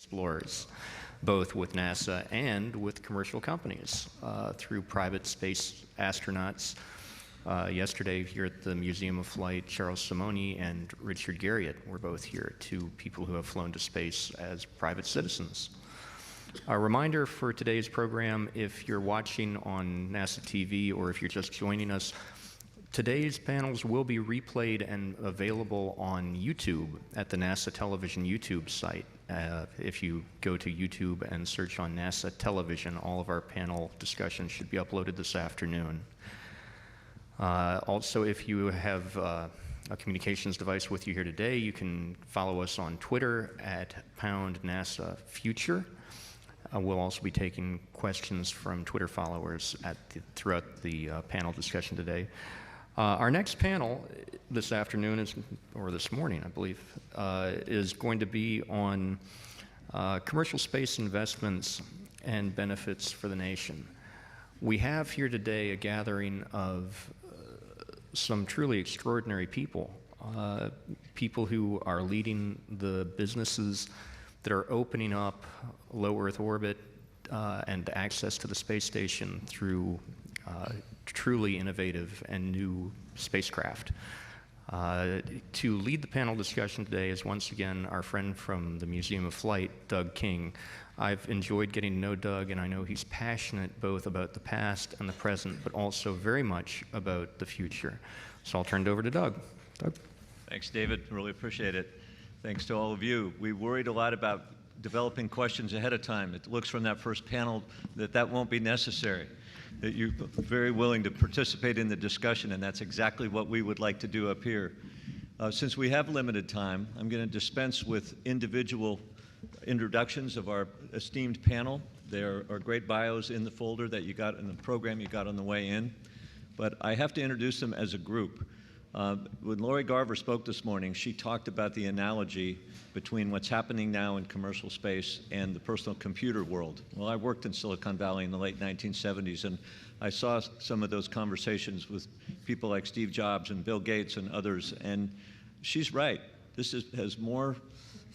explorers, both with NASA and with commercial companies, through private space astronauts. Yesterday here at the Museum of Flight, Charles Simonyi and Richard Garriott were both here, two people who have flown to space as private citizens. A reminder for today's program, if you're watching on NASA TV or if you're just joining us, today's panels will be replayed and available on YouTube at the NASA Television YouTube site. If you go to YouTube and search on NASA Television, all of our panel discussions should be uploaded this afternoon. Also, if you have a communications device with you here today, you can follow us on Twitter at #NASAFuture. We'll also be taking questions from Twitter followers throughout the panel discussion today. Our next panel this afternoon, or this morning, I believe, is going to be on commercial space investments and benefits for the nation. We have here today a gathering of some truly extraordinary people, people who are leading the businesses that are opening up low Earth orbit and access to the space station through truly innovative and new spacecraft. To lead the panel discussion today is once again our friend from the Museum of Flight, Doug King. I've enjoyed getting to know Doug, and I know he's passionate both about the past and the present, but also very much about the future. So I'll turn it over to Doug. Doug? Thanks, David. Really appreciate it. Thanks to all of you. We worried a lot about developing questions ahead of time. It looks from that first panel that that won't be necessary, that you're very willing to participate in the discussion, and that's exactly what we would like to do up here. Since we have limited time, I'm going to dispense with individual introductions of our esteemed panel. There are great bios in the folder that you got in the program you got on the way in, but I have to introduce them as a group. When Lori Garver spoke this morning, she talked about the analogy between what's happening now in commercial space and the personal computer world. Well, I worked in Silicon Valley in the late 1970s, and I saw some of those conversations with people like Steve Jobs and Bill Gates and others, and she's right. This has more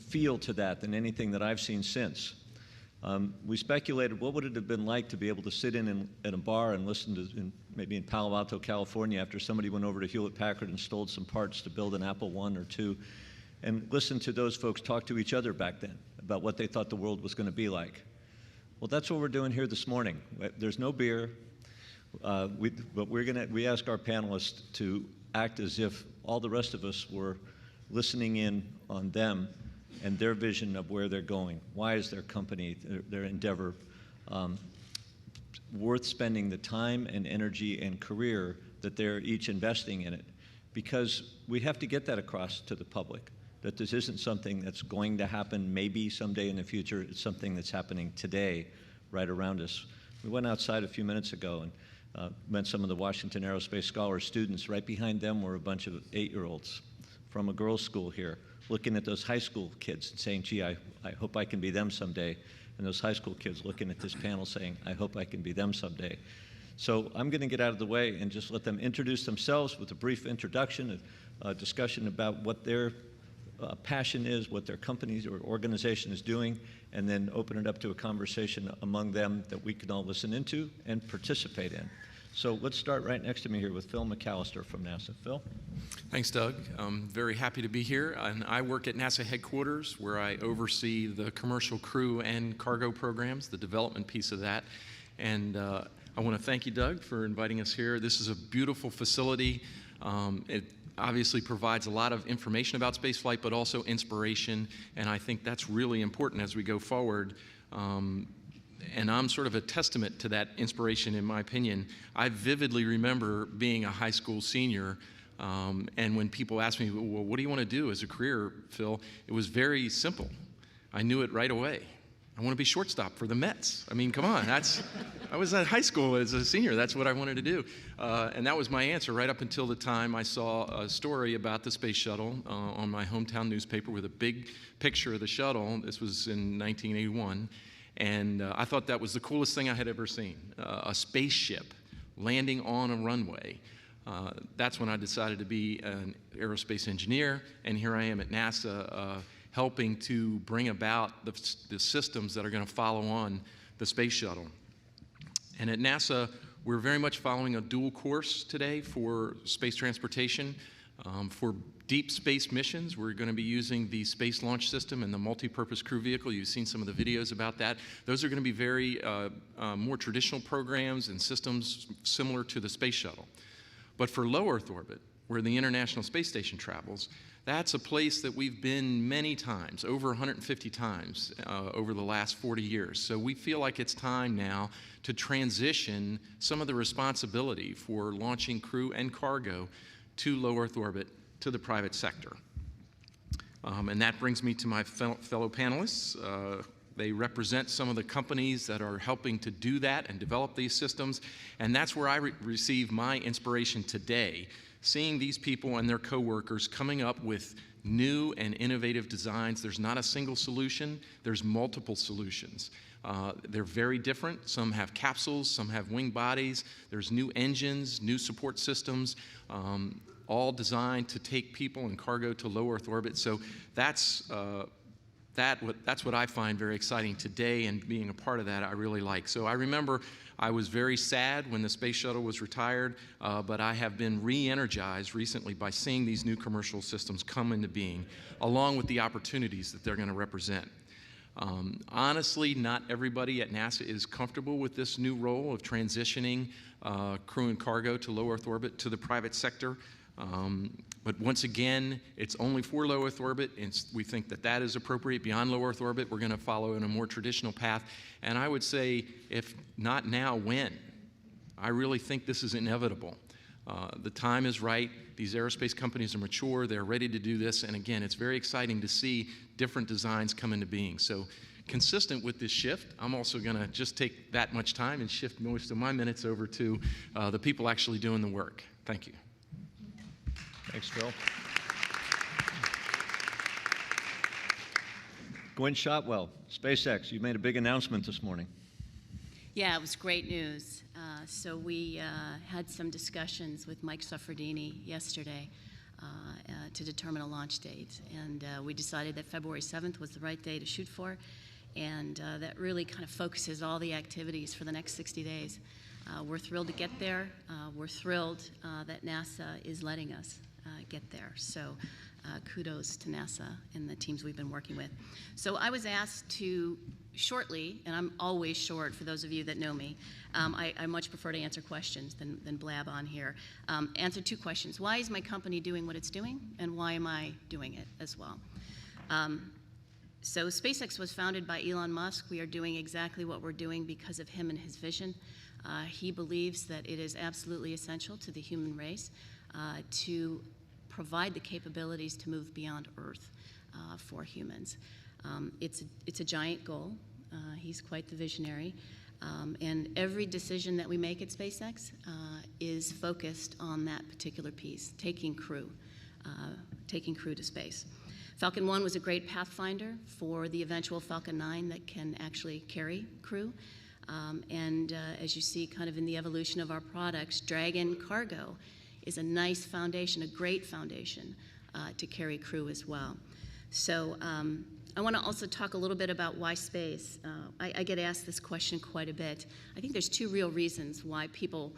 feel to that than anything that I've seen since. We speculated what would it have been like to be able to sit in a bar and listen to, maybe in Palo Alto, California, after somebody went over to Hewlett-Packard and stole some parts to build an Apple I or II, and listen to those folks talk to each other back then about what they thought the world was going to be like. Well, that's what we're doing here this morning. There's no beer, but we ask our panelists to act as if all the rest of us were listening in on them and their vision of where they're going. Why is their company, their endeavor, worth spending the time and energy and career that they're each investing in it? Because we have to get that across to the public, that this isn't something that's going to happen maybe someday in the future. It's something that's happening today, right around us. We went outside a few minutes ago and met some of the Washington Aerospace Scholars students. Right behind them were a bunch of 8-year-olds from a girls' school here, looking at those high school kids and saying, gee, I hope I can be them someday. And those high school kids looking at this panel saying, I hope I can be them someday. So I'm going to get out of the way and just let them introduce themselves with a brief introduction, a discussion about what their passion is, what their company or organization is doing, and then open it up to a conversation among them that we can all listen into and participate in. So let's start right next to me here with Phil McAllister from NASA. Phil? Thanks, Doug. I'm very happy to be here. And I work at NASA headquarters, where I oversee the commercial crew and cargo programs, the development piece of that. And I want to thank you, Doug, for inviting us here. This is a beautiful facility. It obviously provides a lot of information about spaceflight, but also inspiration. And I think that's really important as we go forward. And I'm sort of a testament to that inspiration, in my opinion. I vividly remember being a high school senior, and when people asked me, well, what do you want to do as a career, Phil? It was very simple. I knew it right away. I want to be shortstop for the Mets. I mean, come on. I was at high school as a senior. That's what I wanted to do. And that was my answer right up until the time I saw a story about the space shuttle on my hometown newspaper with a big picture of the shuttle. This was in 1981. And I thought that was the coolest thing I had ever seen, a spaceship landing on a runway. That's when I decided to be an aerospace engineer, and here I am at NASA helping to bring about the systems that are going to follow on the space shuttle. And at NASA, we're very much following a dual course today for space transportation. For deep space missions, we're going to be using the Space Launch System and the Multi-Purpose Crew Vehicle. You've seen some of the videos about that. Those are going to be very more traditional programs and systems similar to the Space Shuttle. But for low Earth orbit, where the International Space Station travels, that's a place that we've been many times, over 150 times over the last 40 years. So we feel like it's time now to transition some of the responsibility for launching crew and cargo to low Earth orbit to the private sector. And that brings me to my fellow panelists. They represent some of the companies that are helping to do that and develop these systems. And that's where I receive my inspiration today, seeing these people and their coworkers coming up with new and innovative designs. There's not a single solution, there's multiple solutions. They're very different. Some have capsules, some have wing bodies. There's new engines, new support systems, all designed to take people and cargo to low Earth orbit. So that's what I find very exciting today, and being a part of that I really like. So I remember I was very sad when the space shuttle was retired, but I have been re-energized recently by seeing these new commercial systems come into being, along with the opportunities that they're going to represent. Honestly, not everybody at NASA is comfortable with this new role of transitioning crew and cargo to low Earth orbit to the private sector. But once again, it's only for low Earth orbit, and we think that that is appropriate. Beyond low Earth orbit, we're going to follow in a more traditional path. And I would say, if not now, when? I really think this is inevitable. The time is right. These aerospace companies are mature. They're ready to do this. And again, it's very exciting to see different designs come into being. So consistent with this shift, I'm also going to just take that much time and shift most of my minutes over to the people actually doing the work. Thank you. Thanks, Phil. Gwen Shotwell, SpaceX, you made a big announcement this morning. Yeah, it was great news. So we had some discussions with Mike Suffredini yesterday to determine a launch date. And we decided that February 7th was the right day to shoot for. And that really kind of focuses all the activities for the next 60 days. We're thrilled to get there. We're thrilled that NASA is letting us get there. So kudos to NASA and the teams we've been working with. So I was asked to shortly, and I'm always short for those of you that know me, I much prefer to answer questions than blab on here. Answer two questions. Why is my company doing what it's doing, and why am I doing it as well? So SpaceX was founded by Elon Musk. We are doing exactly what we're doing because of him and his vision. He believes that it is absolutely essential to the human race to provide the capabilities to move beyond Earth for humans. It's a giant goal. He's quite the visionary. And every decision that we make at SpaceX is focused on that particular piece, taking crew to space. Falcon 1 was a great pathfinder for the eventual Falcon 9 that can actually carry crew. As you see kind of in the evolution of our products, Dragon Cargo is a nice foundation, a great foundation to carry crew as well. So I want to also talk a little bit about why space. I get asked this question quite a bit. I think there's two real reasons why people,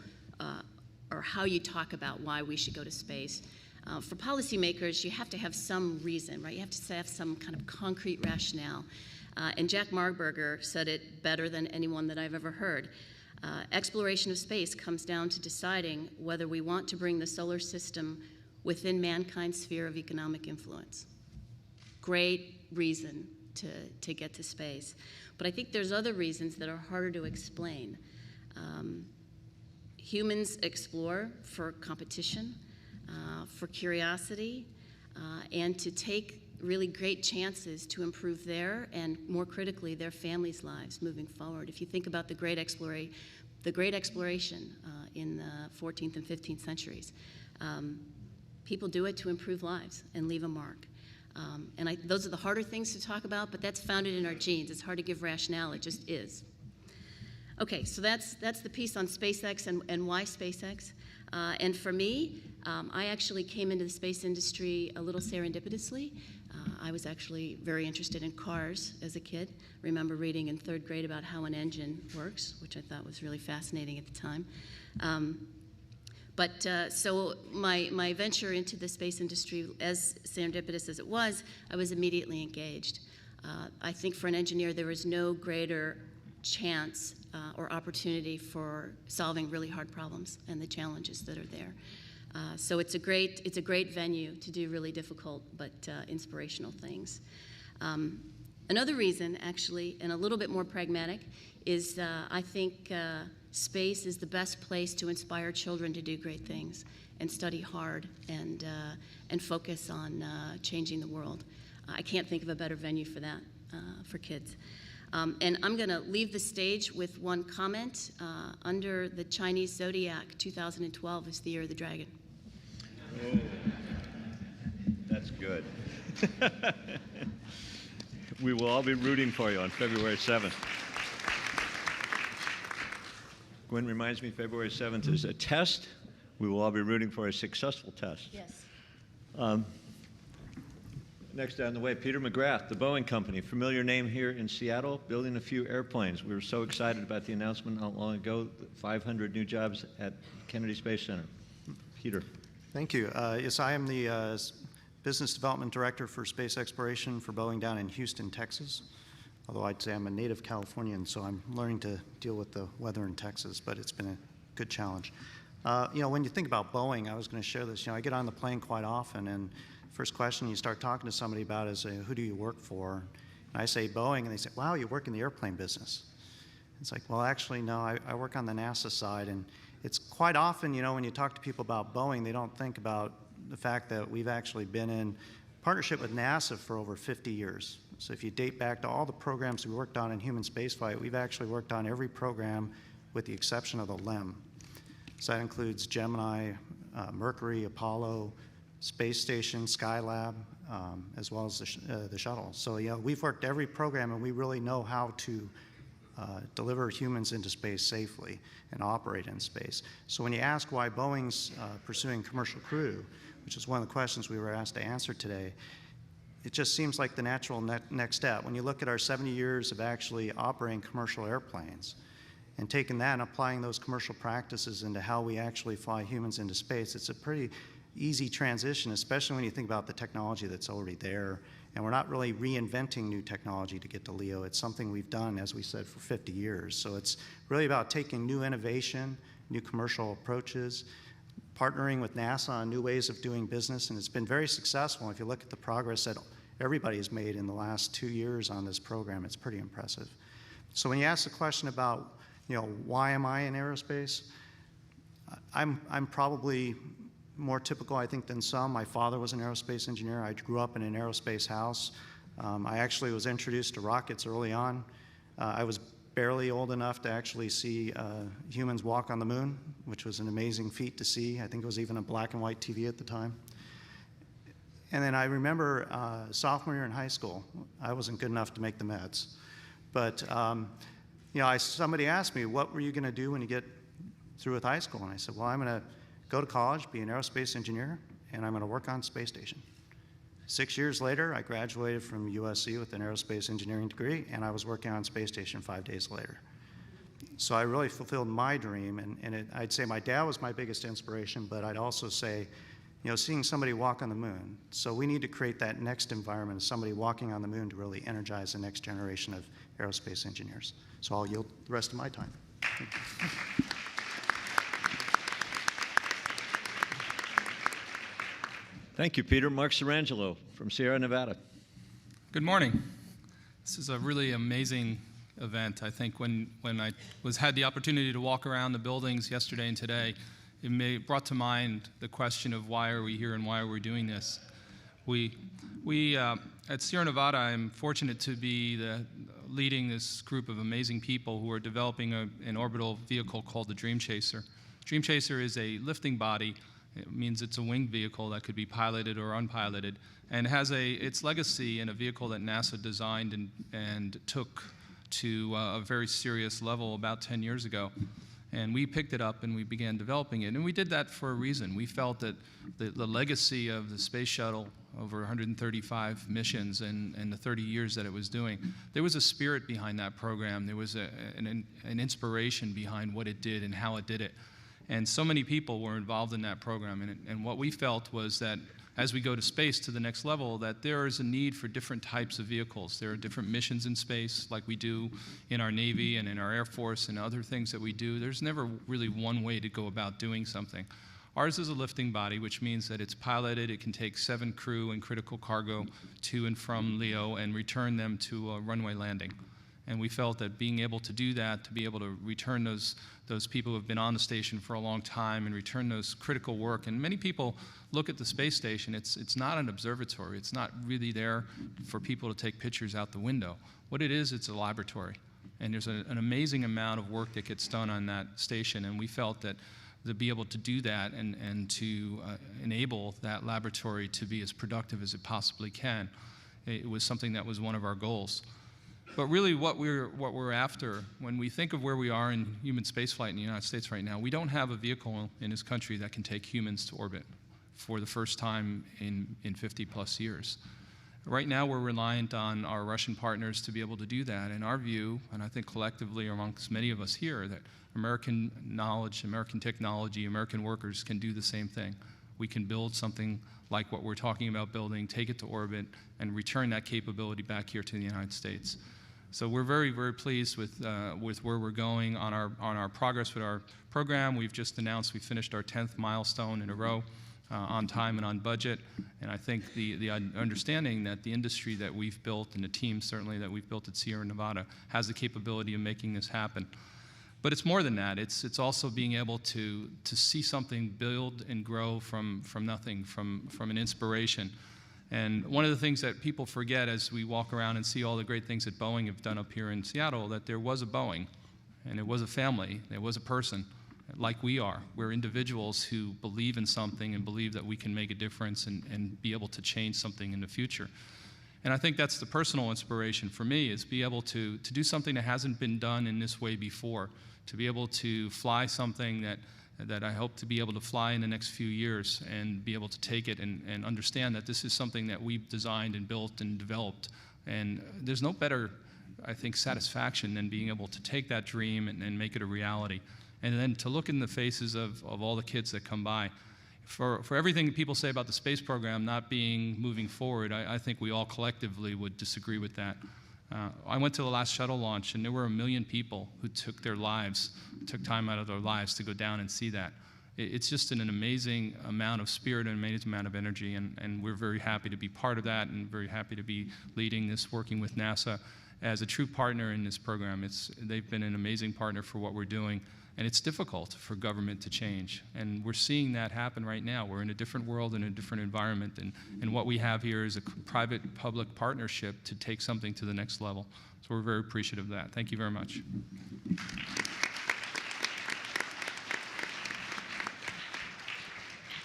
or how you talk about why we should go to space. For policymakers, you have to have some reason, right? You have to have some kind of concrete rationale. And Jack Marburger said it better than anyone that I've ever heard. Exploration of space comes down to deciding whether we want to bring the solar system within mankind's sphere of economic influence. Great reason to get to space. But I think there's other reasons that are harder to explain. Humans explore for competition, for curiosity, and to take really great chances to improve their, and more critically, their families' lives moving forward. If you think about the great exploration in the 14th and 15th centuries, people do it to improve lives and leave a mark. Those are the harder things to talk about, but that's founded in our genes. It's hard to give rationale, it just is. Okay, so that's the piece on SpaceX and why SpaceX. And for me, I actually came into the space industry a little serendipitously. I was actually very interested in cars as a kid. Remember reading in third grade about how an engine works, which I thought was really fascinating at the time. So my venture into the space industry, as serendipitous as it was, I was immediately engaged. I think for an engineer, there is no greater chance or opportunity for solving really hard problems and the challenges that are there. So it's a great venue to do really difficult but inspirational things. Another reason, actually, and a little bit more pragmatic, is I think space is the best place to inspire children to do great things and study hard and focus on changing the world. I can't think of a better venue for that, for kids. And I'm going to leave the stage with one comment. Under the Chinese Zodiac, 2012 is the year of the dragon. Oh, that's good. We will all be rooting for you on February 7th. Gwen reminds me February 7th is a test. We will all be rooting for a successful test. Yes. Next down the way, Peter McGrath, the Boeing Company, familiar name here in Seattle, building a few airplanes. We were so excited about the announcement not long ago, 500 new jobs at Kennedy Space Center. Peter. Thank you. Yes, I am the Business Development Director for Space Exploration for Boeing down in Houston, Texas. Although I'd say I'm a native Californian, so I'm learning to deal with the weather in Texas, but it's been a good challenge. When you think about Boeing, I was going to share this. I get on the plane quite often, and first question you start talking to somebody about is, who do you work for? And I say Boeing, and they say, wow, you work in the airplane business. It's like, well, actually, no, I work on the NASA side, and it's quite often, when you talk to people about Boeing, they don't think about the fact that we've actually been in partnership with NASA for over 50 years. So if you date back to all the programs we worked on in human spaceflight, we've actually worked on every program with the exception of the LEM. So that includes Gemini, Mercury, Apollo, Space Station, Skylab, as well as the shuttle. So we've worked every program, and we really know how to deliver humans into space safely and operate in space. So when you ask why Boeing's pursuing commercial crew, which is one of the questions we were asked to answer today, it just seems like the natural next step. When you look at our 70 years of actually operating commercial airplanes and taking that and applying those commercial practices into how we actually fly humans into space, it's a pretty easy transition, especially when you think about the technology that's already there. And we're not really reinventing new technology to get to LEO. It's something we've done, as we said, for 50 years. So it's really about taking new innovation, new commercial approaches, partnering with NASA on new ways of doing business, and it's been very successful. If you look at the progress that everybody has made in the last 2 years on this program, it's pretty impressive. So when you ask the question about, why am I in aerospace, I'm probably more typical, I think, than some. My father was an aerospace engineer. I grew up in an aerospace house. I actually was introduced to rockets early on. I was barely old enough to actually see humans walk on the moon, which was an amazing feat to see. I think it was even a black and white TV at the time. And then I remember sophomore year in high school, I wasn't good enough to make the Mets. But somebody asked me, what were you going to do when you get through with high school? And I said, well, I'm going to go to college, be an aerospace engineer, and I'm going to work on space station. 6 years later, I graduated from USC with an aerospace engineering degree, and I was working on space station 5 days later. So I really fulfilled my dream, and I'd say my dad was my biggest inspiration, but I'd also say, seeing somebody walk on the moon. So we need to create that next environment of somebody walking on the moon to really energize the next generation of aerospace engineers. So I'll yield the rest of my time. Thank you. Thank you, Peter. Mark Sarangelo from Sierra Nevada. Good morning. This is a really amazing event. I think when I had the opportunity to walk around the buildings yesterday and today, it brought to mind the question of why are we here and why are we doing this. We at Sierra Nevada, I'm fortunate to be leading this group of amazing people who are developing an orbital vehicle called the Dream Chaser. Dream Chaser is a lifting body. It means it's a winged vehicle that could be piloted or unpiloted, and has its legacy in a vehicle that NASA designed and took to a very serious level about 10 years ago. And we picked it up and we began developing it. And we did that for a reason. We felt that the legacy of the space shuttle, over 135 missions and the 30 years that it was doing, there was a spirit behind that program. There was an inspiration behind what it did and how it did it. And so many people were involved in that program. And what we felt was that as we go to space to the next level, that there is a need for different types of vehicles. There are different missions in space, like we do in our Navy and in our Air Force and other things that we do. There's never really one way to go about doing something. Ours is a lifting body, which means that it's piloted. It can take 7 crew and critical cargo to and from LEO and return them to a runway landing. And we felt that being able to do that, to be able to return those people who have been on the station for a long time and return those critical work. And many people look at the space station, it's not an observatory. It's not really there for people to take pictures out the window. What it is, it's a laboratory. And there's an amazing amount of work that gets done on that station. And we felt that to be able to do that and to enable that laboratory to be as productive as it possibly can, it was something that was one of our goals. But really what we're after, when we think of where we are in human spaceflight in the United States right now, we don't have a vehicle in this country that can take humans to orbit for the first time in 50 plus years. Right now we're reliant on our Russian partners to be able to do that. In our view, and I think collectively amongst many of us here, that American knowledge, American technology, American workers can do the same thing. We can build something like what we're talking about building, take it to orbit, and return that capability back here to the United States. So we're very, very pleased with where we're going on our progress with our program. We've just announced we finished our 10th milestone in a row on time and on budget. And I think the understanding that the industry that we've built and the team certainly that we've built at Sierra Nevada has the capability of making this happen. But it's more than that. It's also being able to see something build and grow from nothing, from an inspiration. And one of the things that people forget as we walk around and see all the great things that Boeing have done up here in Seattle, that there was a Boeing, and it was a family, there was a person, like we are. We're individuals who believe in something and believe that we can make a difference and be able to change something in the future. And I think that's the personal inspiration for me, is be able to do something that hasn't been done in this way before, to be able to fly something that I hope to be able to fly in the next few years and be able to take it and understand that this is something that we've designed and built and developed. And there's no better, I think, satisfaction than being able to take that dream and make it a reality. And then to look in the faces of all the kids that come by. For everything people say about the space program not moving forward, I think we all collectively would disagree with that. I went to the last shuttle launch, and there were 1 million people who took time out of their lives to go down and see that. It's just an amazing amount of spirit and an amazing amount of energy, and we're very happy to be part of that and very happy to be leading this, working with NASA as a true partner in this program. They've been an amazing partner for what we're doing, and it's difficult for government to change. And we're seeing that happen right now. We're in a different world, in a different environment, and what we have here is a private-public partnership to take something to the next level. So we're very appreciative of that. Thank you very much.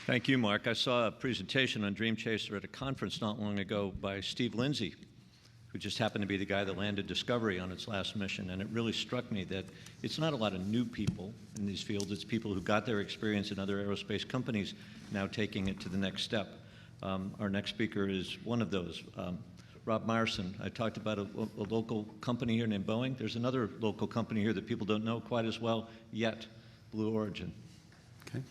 Thank you, Mark. I saw a presentation on Dream Chaser at a conference not long ago by Steve Lindsay, who just happened to be the guy that landed Discovery on its last mission. And it really struck me that it's not a lot of new people in these fields. It's people who got their experience in other aerospace companies now taking it to the next step. Our next speaker is one of those. Rob Myerson. I talked about a local company here named Boeing. There's another local company here that people don't know quite as well yet, Blue Origin. Okay.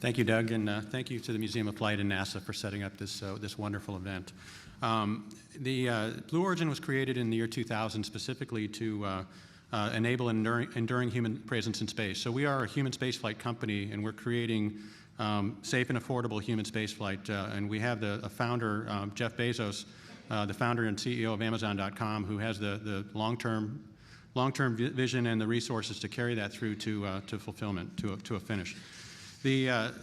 Thank you, Doug, and thank you to the Museum of Flight and NASA for setting up this wonderful event. The Blue Origin was created in the year 2000 specifically to enable enduring human presence in space. So we are a human spaceflight company, and we're creating safe and affordable human spaceflight. And we have a founder, Jeff Bezos, the founder and CEO of Amazon.com, who has the long-term vision and the resources to carry that through to fulfillment, to a finish.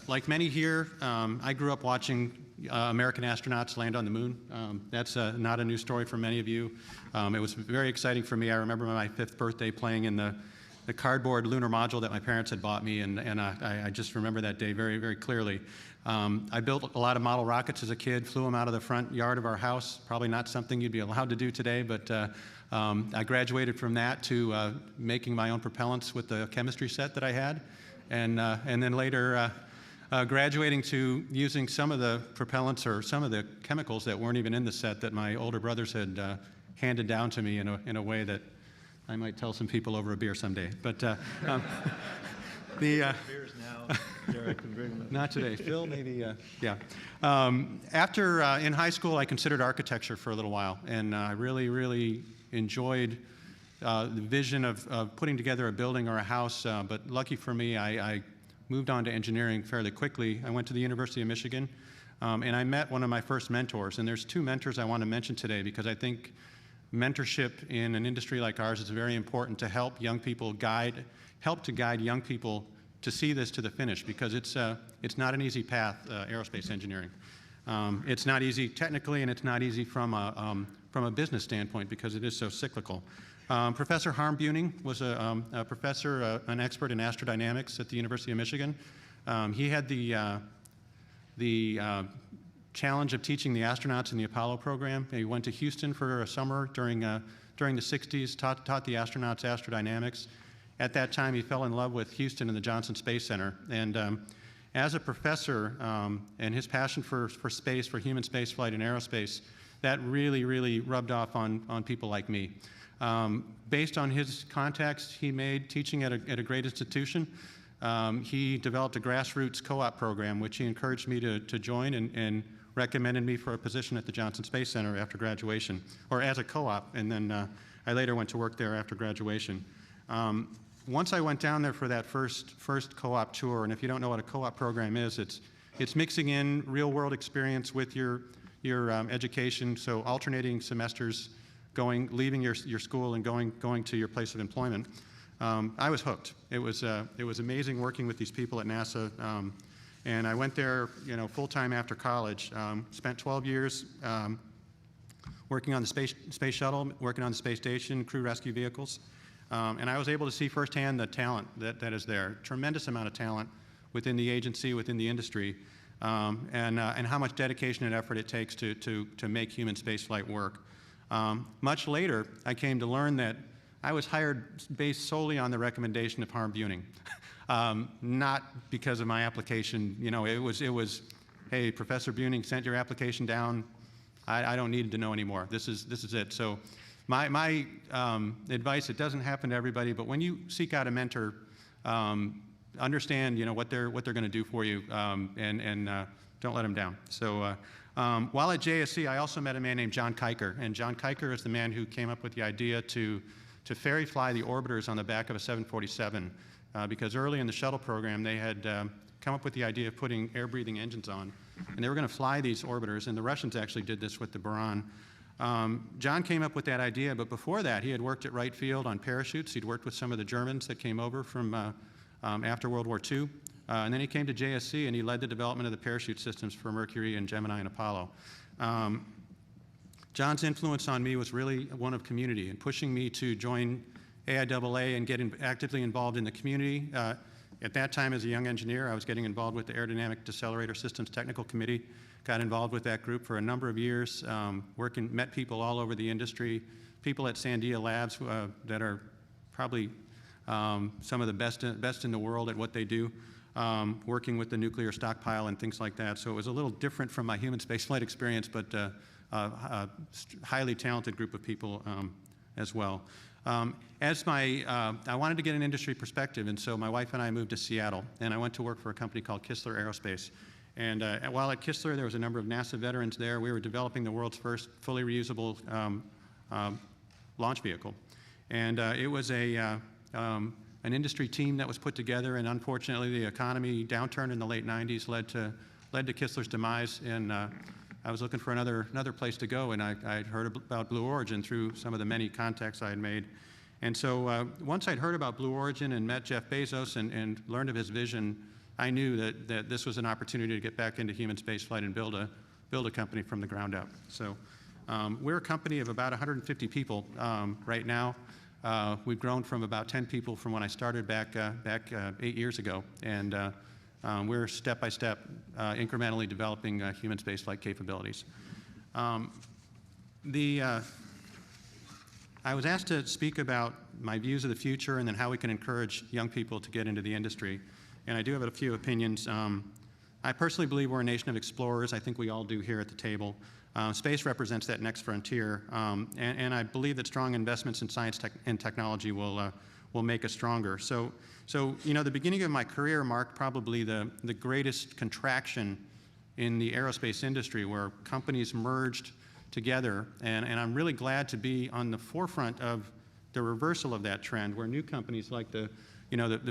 Like many here, I grew up watching American astronauts land on the moon. That's not a new story for many of you. It was very exciting for me. I remember my 5th birthday playing in the cardboard lunar module that my parents had bought me, and I just remember that day very, very clearly. I built a lot of model rockets as a kid, flew them out of the front yard of our house. Probably not something you'd be allowed to do today, but I graduated from that to making my own propellants with the chemistry set that I had, and then later graduating to using some of the propellants or some of the chemicals that weren't even in the set that my older brothers had handed down to me in a way that I might tell some people over a beer someday. But the Beers now, Derek, and bring them. not today. Phil, maybe, yeah. After, in high school, I considered architecture for a little while, and I really, really enjoyed the vision of putting together a building or a house, but lucky for me, I moved on to engineering fairly quickly. I went to the University of Michigan, and I met one of my first mentors, and there's two mentors I want to mention today because I think mentorship in an industry like ours is very important to help young people help to guide young people to see this to the finish, because it's not an easy path, aerospace engineering. It's not easy technically, and it's not easy from a business standpoint because it is so cyclical. Professor Harm Buning was a professor, an expert in astrodynamics at the University of Michigan. He had the challenge of teaching the astronauts in the Apollo program. He went to Houston for a summer during the 60s, taught the astronauts astrodynamics. At that time, he fell in love with Houston and the Johnson Space Center. And as a professor, and his passion for space, for human spaceflight and aerospace, that really, really rubbed off on people like me. Based on his contacts he made teaching at a great institution, he developed a grassroots co-op program, which he encouraged me to join and recommended me for a position at the Johnson Space Center after graduation, or as a co-op, and then I later went to work there after graduation. Once I went down there for that first co-op tour, and if you don't know what a co-op program is, it's mixing in real-world experience with your education, so alternating semesters, leaving your school and going to your place of employment. I was hooked. It was amazing working with these people at NASA, and I went there, full-time after college. Spent 12 years working on the space shuttle, working on the space station, crew rescue vehicles. And I was able to see firsthand the talent that is there. Tremendous amount of talent within the agency, within the industry, and how much dedication and effort it takes to make human spaceflight work. Much later, I came to learn that I was hired based solely on the recommendation of Harm Buning, not because of my application. It was, hey, Professor Buning sent your application down. I don't need to know anymore. This is it. So. My advice, it doesn't happen to everybody, but when you seek out a mentor, understand what they're going to do for you, and don't let them down. So while at JSC, I also met a man named John Kiker, and John Kiker is the man who came up with the idea to ferry fly the orbiters on the back of a 747, because early in the shuttle program they had come up with the idea of putting air-breathing engines on, and they were going to fly these orbiters, and the Russians actually did this with the Buran. John came up with that idea, but before that, he had worked at Wright Field on parachutes. He'd worked with some of the Germans that came over from after World War II. And then he came to JSC, and he led the development of the parachute systems for Mercury and Gemini and Apollo. John's influence on me was really one of community and pushing me to join AIAA and get actively involved in the community. At that time, as a young engineer, I was getting involved with the Aerodynamic Decelerator Systems Technical Committee. Got involved with that group for a number of years, met people all over the industry, people at Sandia Labs that are probably some of the best in the world at what they do, working with the nuclear stockpile and things like that. So it was a little different from my human spaceflight experience, but a highly talented group of people as well. I wanted to get an industry perspective, and so my wife and I moved to Seattle, and I went to work for a company called Kistler Aerospace. And while at Kistler, there was a number of NASA veterans there. We were developing the world's first fully reusable launch vehicle. And it was an industry team that was put together, and unfortunately, the economy downturn in the late 90s led to Kistler's demise. And I was looking for another place to go, and I'd heard about Blue Origin through some of the many contacts I had made. And so once I'd heard about Blue Origin and met Jeff Bezos and learned of his vision, I knew that this was an opportunity to get back into human spaceflight and build a company from the ground up. So we're a company of about 150 people right now. We've grown from about 10 people from when I started back 8 years ago, and we're step by step incrementally developing human spaceflight capabilities. I was asked to speak about my views of the future and then how we can encourage young people to get into the industry. And I do have a few opinions. I personally believe we're a nation of explorers. I think we all do here at the table. Space represents that next frontier, and I believe that strong investments in science and technology will make us stronger. So you know, the beginning of my career marked probably the greatest contraction in the aerospace industry, where companies merged together, and I'm really glad to be on the forefront of the reversal of that trend, where new companies like the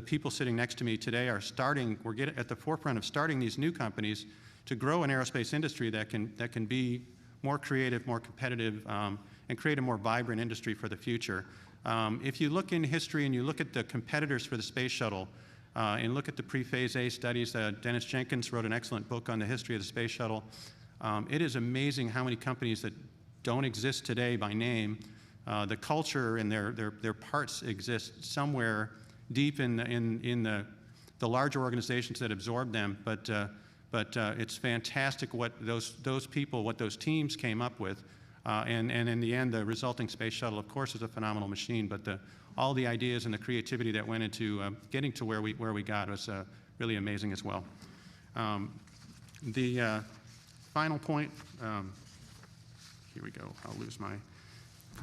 people sitting next to me today are starting. We're getting at the forefront of starting these new companies to grow an aerospace industry that can be more creative, more competitive, and create a more vibrant industry for the future. If you look in history and you look at the competitors for the space shuttle, and look at the pre-phase A studies, Dennis Jenkins wrote an excellent book on the history of the space shuttle. It is amazing how many companies that don't exist today by name, the culture and their parts exist somewhere deep in the larger organizations that absorb them. But it's fantastic what those people, what those teams came up with. And in the end, the resulting space shuttle, of course, is a phenomenal machine. But all the ideas and the creativity that went into getting to where we got was really amazing as well. The final point, here we go, I'll lose my,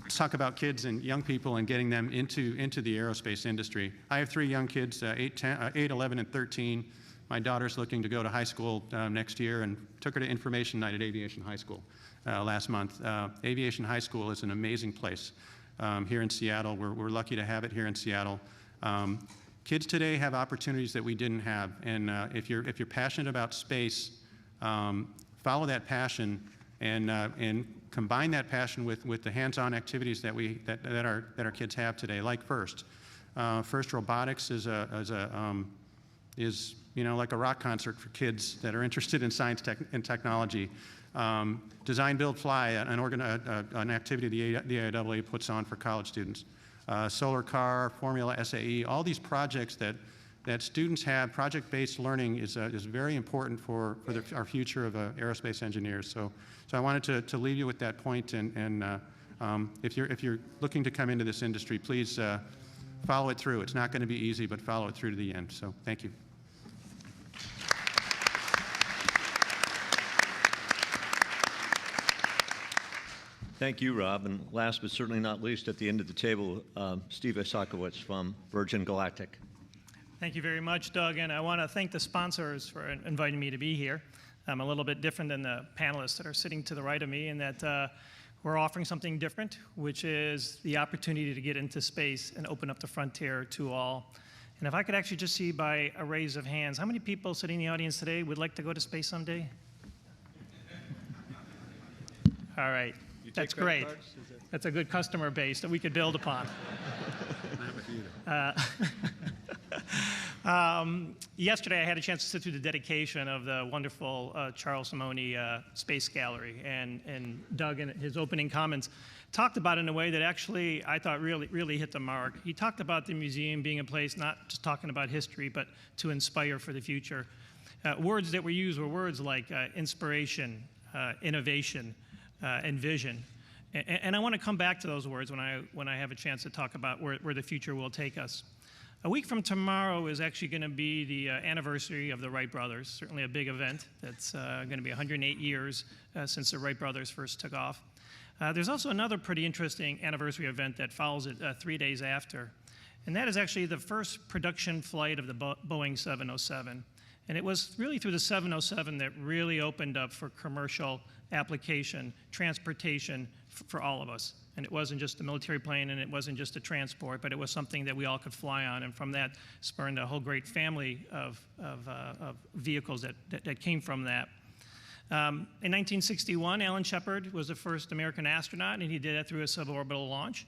let's talk about kids and young people and getting them into the aerospace industry. I have 3 young kids, 8, 11, and 13. My daughter's looking to go to high school next year, and took her to information night at Aviation High School last month. Aviation High School is an amazing place here in Seattle. We're lucky to have it here in Seattle. Kids today have opportunities that we didn't have, and if you're passionate about space, follow that passion and combine that passion with the hands-on activities that our kids have today, like FIRST. FIRST Robotics is you know, like a rock concert for kids that are interested in science and technology. Design, Build, Fly, an activity the AIAA puts on for college students. Solar Car, Formula SAE, all these projects that students have. Project-based learning is very important for our future of aerospace engineers. So I wanted to leave you with that point, and if you're looking to come into this industry, please follow it through. It's not going to be easy, but follow it through to the end. So thank you. Thank you, Rob. And last but certainly not least, at the end of the table, Steve Isakowitz from Virgin Galactic. Thank you very much, Doug, and I want to thank the sponsors for inviting me to be here. I'm a little bit different than the panelists that are sitting to the right of me, in that we're offering something different, which is the opportunity to get into space and open up the frontier to all. And if I could actually just see by a raise of hands, how many people sitting in the audience today would like to go to space someday? All right. That's great. That's a good customer base that we could build upon. Yesterday, I had a chance to sit through the dedication of the wonderful Charles Simonyi Space Gallery, and Doug, in his opening comments, talked about it in a way that actually I thought really hit the mark. He talked about the museum being a place not just talking about history, but to inspire for the future. Words that were used were words like inspiration, innovation, and vision. And I want to come back to those words when I have a chance to talk about where the future will take us. A week from tomorrow is actually going to be the anniversary of the Wright brothers, certainly a big event. That's going to be 108 years since the Wright brothers first took off. There's also another pretty interesting anniversary event that follows it 3 days after, and that is actually the first production flight of the Boeing 707. And it was really through the 707 that really opened up for commercial application, transportation for all of us. And it wasn't just a military plane, and it wasn't just a transport, but it was something that we all could fly on. And from that spurned a whole great family of vehicles that came from that. In 1961, Alan Shepard was the first American astronaut, and he did that through a suborbital launch.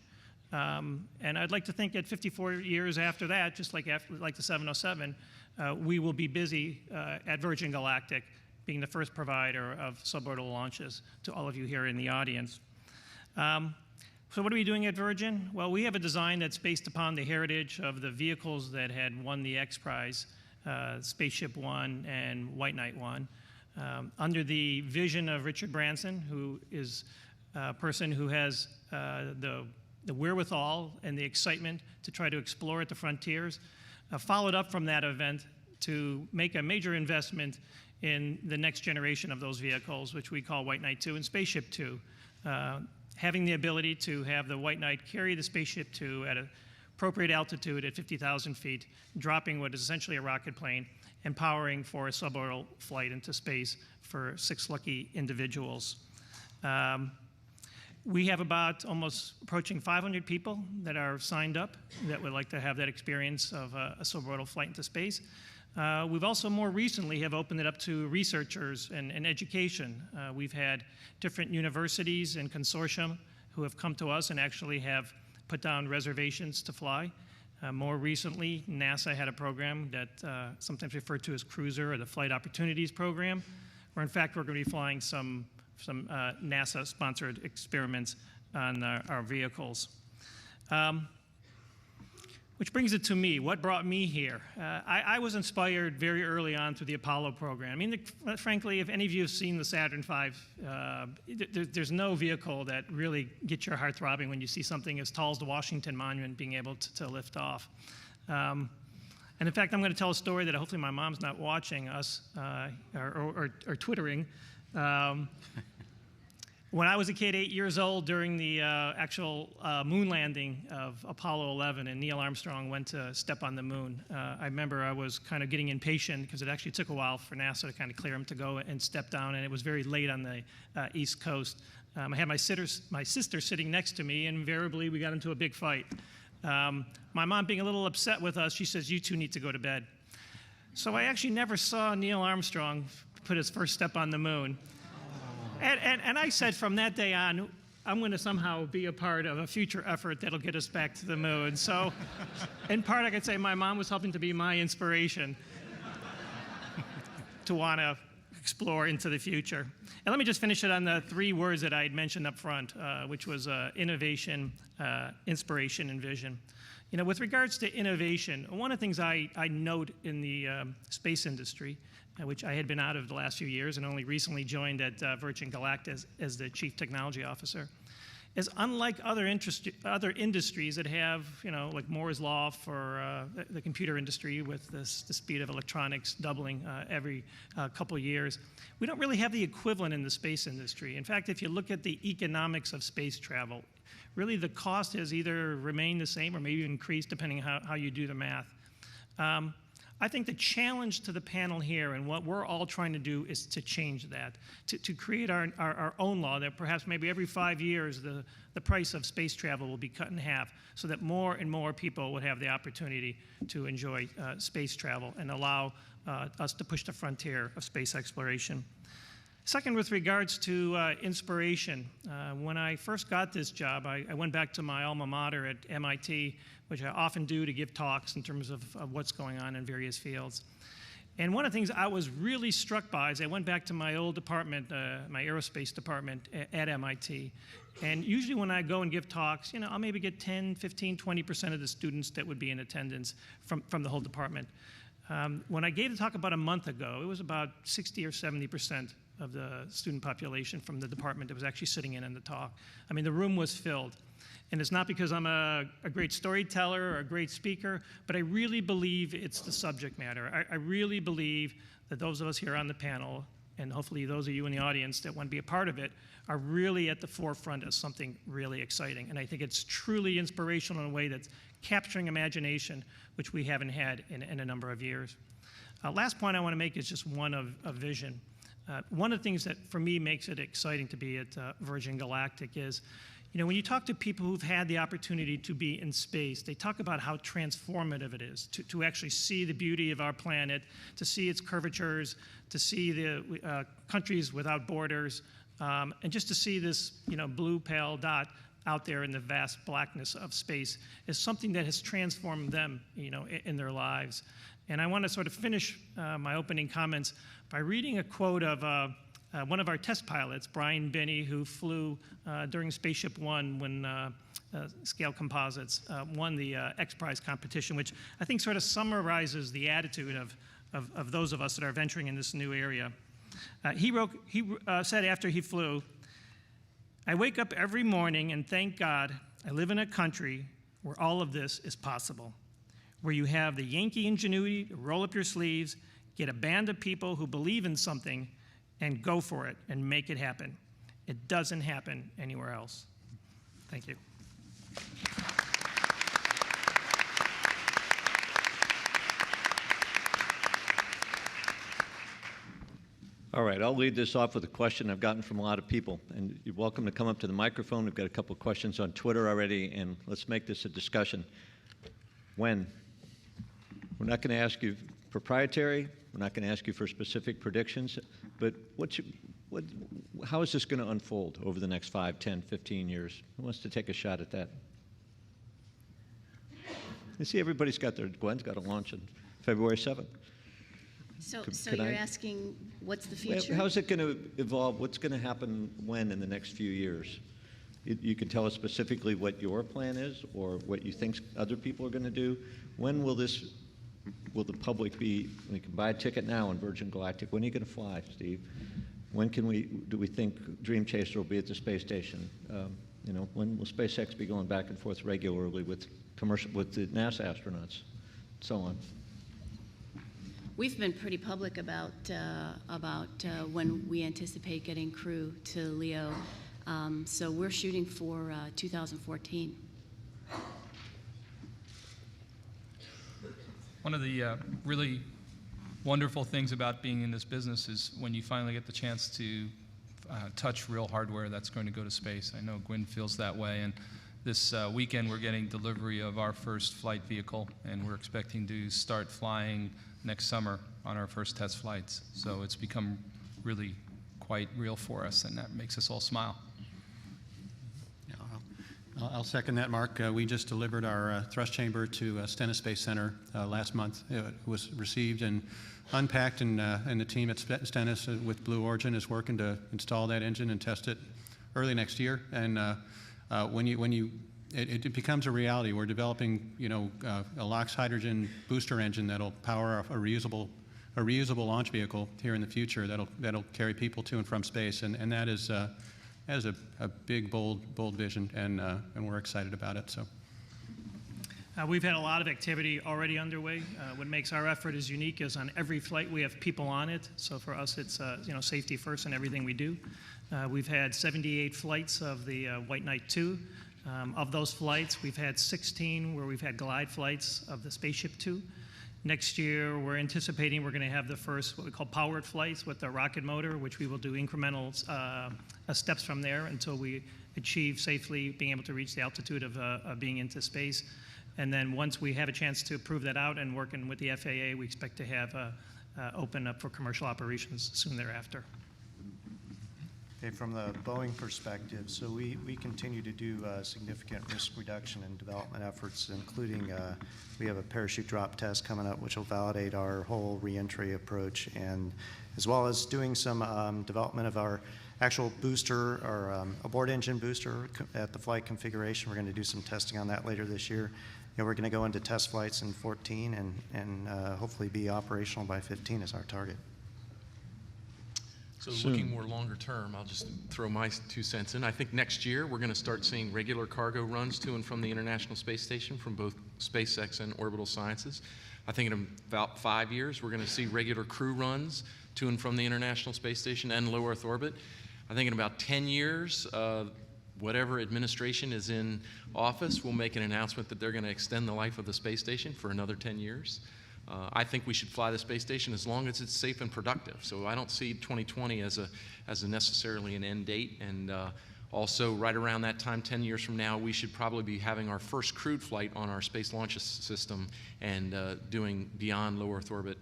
And I'd like to think that 54 years after that, just like the 707, we will be busy at Virgin Galactic being the first provider of suborbital launches to all of you here in the audience. So what are we doing at Virgin? Well, we have a design that's based upon the heritage of the vehicles that had won the X Prize Spaceship One and White Knight One. Under the vision of Richard Branson, who is a person who has the wherewithal and the excitement to try to explore at the frontiers, followed up from that event to make a major investment in the next generation of those vehicles, which we call White Knight 2 and Spaceship 2. Having the ability to have the White Knight carry the Spaceship 2 at an appropriate altitude at 50,000 feet, dropping what is essentially a rocket plane, and powering for a suborbital flight into space for 6 lucky individuals. We have about almost approaching 500 people that are signed up that would like to have that experience of a suborbital flight into space. We've also more recently have opened it up to researchers and education. We've had different universities and consortium who have come to us and actually have put down reservations to fly. More recently, NASA had a program that sometimes referred to as Cruiser or the Flight Opportunities Program, where in fact we're going to be flying some NASA-sponsored experiments on our vehicles. Which brings it to me. What brought me here? I was inspired very early on through the Apollo program. I mean, frankly, if any of you have seen the Saturn V, there's no vehicle that really gets your heart throbbing when you see something as tall as the Washington Monument being able to lift off. And in fact, I'm going to tell a story that hopefully my mom's not watching us or twittering. When I was a kid, 8 years old, during the actual moon landing of Apollo 11 and Neil Armstrong went to step on the moon, I remember I was kind of getting impatient because it actually took a while for NASA to kind of clear him to go and step down, and it was very late on the East Coast. I had my sister sitting next to me, and invariably we got into a big fight. My mom being a little upset with us, she says, "You two need to go to bed." So I actually never saw Neil Armstrong put his first step on the moon. And I said from that day on, I'm going to somehow be a part of a future effort that'll get us back to the moon. So in part, I could say my mom was helping to be my inspiration to want to explore into the future. And let me just finish it on the 3 words that I had mentioned up front, which was innovation, inspiration, and vision. You know, with regards to innovation, one of the things I note in the space industry, which I had been out of the last few years and only recently joined at Virgin Galactic as the Chief Technology Officer, is unlike other industries that have, you know, like Moore's Law for the computer industry with the speed of electronics doubling every couple years, we don't really have the equivalent in the space industry. In fact, if you look at the economics of space travel, really the cost has either remained the same or maybe increased depending on how you do the math. I think the challenge to the panel here and what we're all trying to do is to change that, to create our own law that perhaps maybe every 5 years the price of space travel will be cut in half so that more and more people would have the opportunity to enjoy space travel and allow us to push the frontier of space exploration. Second, with regards to inspiration, when I first got this job, I went back to my alma mater at MIT, which I often do to give talks in terms of what's going on in various fields. And one of the things I was really struck by is I went back to my old department, my aerospace department at MIT. And usually when I go and give talks, you know, I'll maybe get 10, 15, 20% of the students that would be in attendance from the whole department. When I gave the talk about a month ago, it was about 60 or 70% of the student population from the department that was actually sitting in the talk. I mean, the room was filled. And it's not because I'm a great storyteller or a great speaker, but I really believe it's the subject matter. I really believe that those of us here on the panel, and hopefully those of you in the audience that want to be a part of it, are really at the forefront of something really exciting. And I think it's truly inspirational in a way that's capturing imagination, which we haven't had in a number of years. Last point I want to make is just one of vision. One of the things that, for me, makes it exciting to be at Virgin Galactic is, you know, when you talk to people who've had the opportunity to be in space, they talk about how transformative it is to actually see the beauty of our planet, to see its curvatures, to see the countries without borders, and just to see this, you know, blue pale dot out there in the vast blackness of space is something that has transformed them, you know, in their lives. And I want to sort of finish my opening comments by reading a quote of one of our test pilots, Brian Binney, who flew during Spaceship One when Scale Composites won the X Prize competition, which I think sort of summarizes the attitude of those of us that are venturing in this new area. He said after he flew, "I wake up every morning and thank God I live in a country where all of this is possible, where you have the Yankee ingenuity to roll up your sleeves, get a band of people who believe in something, and go for it and make it happen. It doesn't happen anywhere else." Thank you. All right, I'll lead this off with a question I've gotten from a lot of people, and you're welcome to come up to the microphone. We've got a couple of questions on Twitter already, and let's make this a discussion. When? We're not going to ask you proprietary. We're not going to ask you for specific predictions, but how is this going to unfold over the next 5, 10, 15 years? Who wants to take a shot at that? You see, everybody's got Gwen's got a launch on February 7th. So Could you're I- asking, what's the future? How's it going to evolve? What's going to happen when in the next few years? You can tell us specifically what your plan is or what you think other people are going to do. When will the public we can buy a ticket now on Virgin Galactic. When are you going to fly, Steve? When do we think Dream Chaser will be at the space station? When will SpaceX be going back and forth regularly with the NASA astronauts, so on? We've been pretty public about when we anticipate getting crew to LEO. So we're shooting for 2014. One of the really wonderful things about being in this business is when you finally get the chance to touch real hardware that's going to go to space. I know Gwen feels that way, and this weekend we're getting delivery of our first flight vehicle, and we're expecting to start flying next summer on our first test flights. So it's become really quite real for us, and that makes us all smile. Yeah, I'll second that, Mark. We just delivered our thrust chamber to Stennis Space Center last month. It was received and unpacked, and the team at Stennis with Blue Origin is working to install that engine and test it early next year. And it becomes a reality. We're developing, a LOX hydrogen booster engine that'll power a reusable launch vehicle here in the future that'll carry people to and from space, and that is a big, bold vision, and we're excited about it. So. We've had a lot of activity already underway. What makes our effort as unique is on every flight we have people on it. So for us, it's safety first in everything we do. We've had 78 flights of the White Knight 2. Of those flights, we've had 16 where we've had glide flights of the Spaceship 2. Next year, we're anticipating we're going to have the first what we call powered flights with the rocket motor, which we will do incremental steps from there until we achieve safely being able to reach the altitude of being into space. And then once we have a chance to prove that out and working with the FAA, we expect to have open up for commercial operations soon thereafter. Okay, from the Boeing perspective, so we continue to do significant risk reduction and development efforts, including we have a parachute drop test coming up, which will validate our whole reentry approach, and as well as doing some development of our actual booster, or abort engine booster at the flight configuration. We're going to do some testing on that later this year. We're going to go into test flights in 2014 and hopefully be operational by 2015 is our target. So looking more longer term, I'll just throw my 2 cents in. I think next year we're going to start seeing regular cargo runs to and from the International Space Station from both SpaceX and Orbital Sciences. I think in about 5 years we're going to see regular crew runs to and from the International Space Station and low Earth orbit. I think in about 10 years, whatever administration is in office will make an announcement that they're going to extend the life of the space station for another 10 years. I think we should fly the space station as long as it's safe and productive. So I don't see 2020 as necessarily an end date. And also, right around that time, 10 years from now, we should probably be having our first crewed flight on our Space Launch System and doing beyond low Earth orbit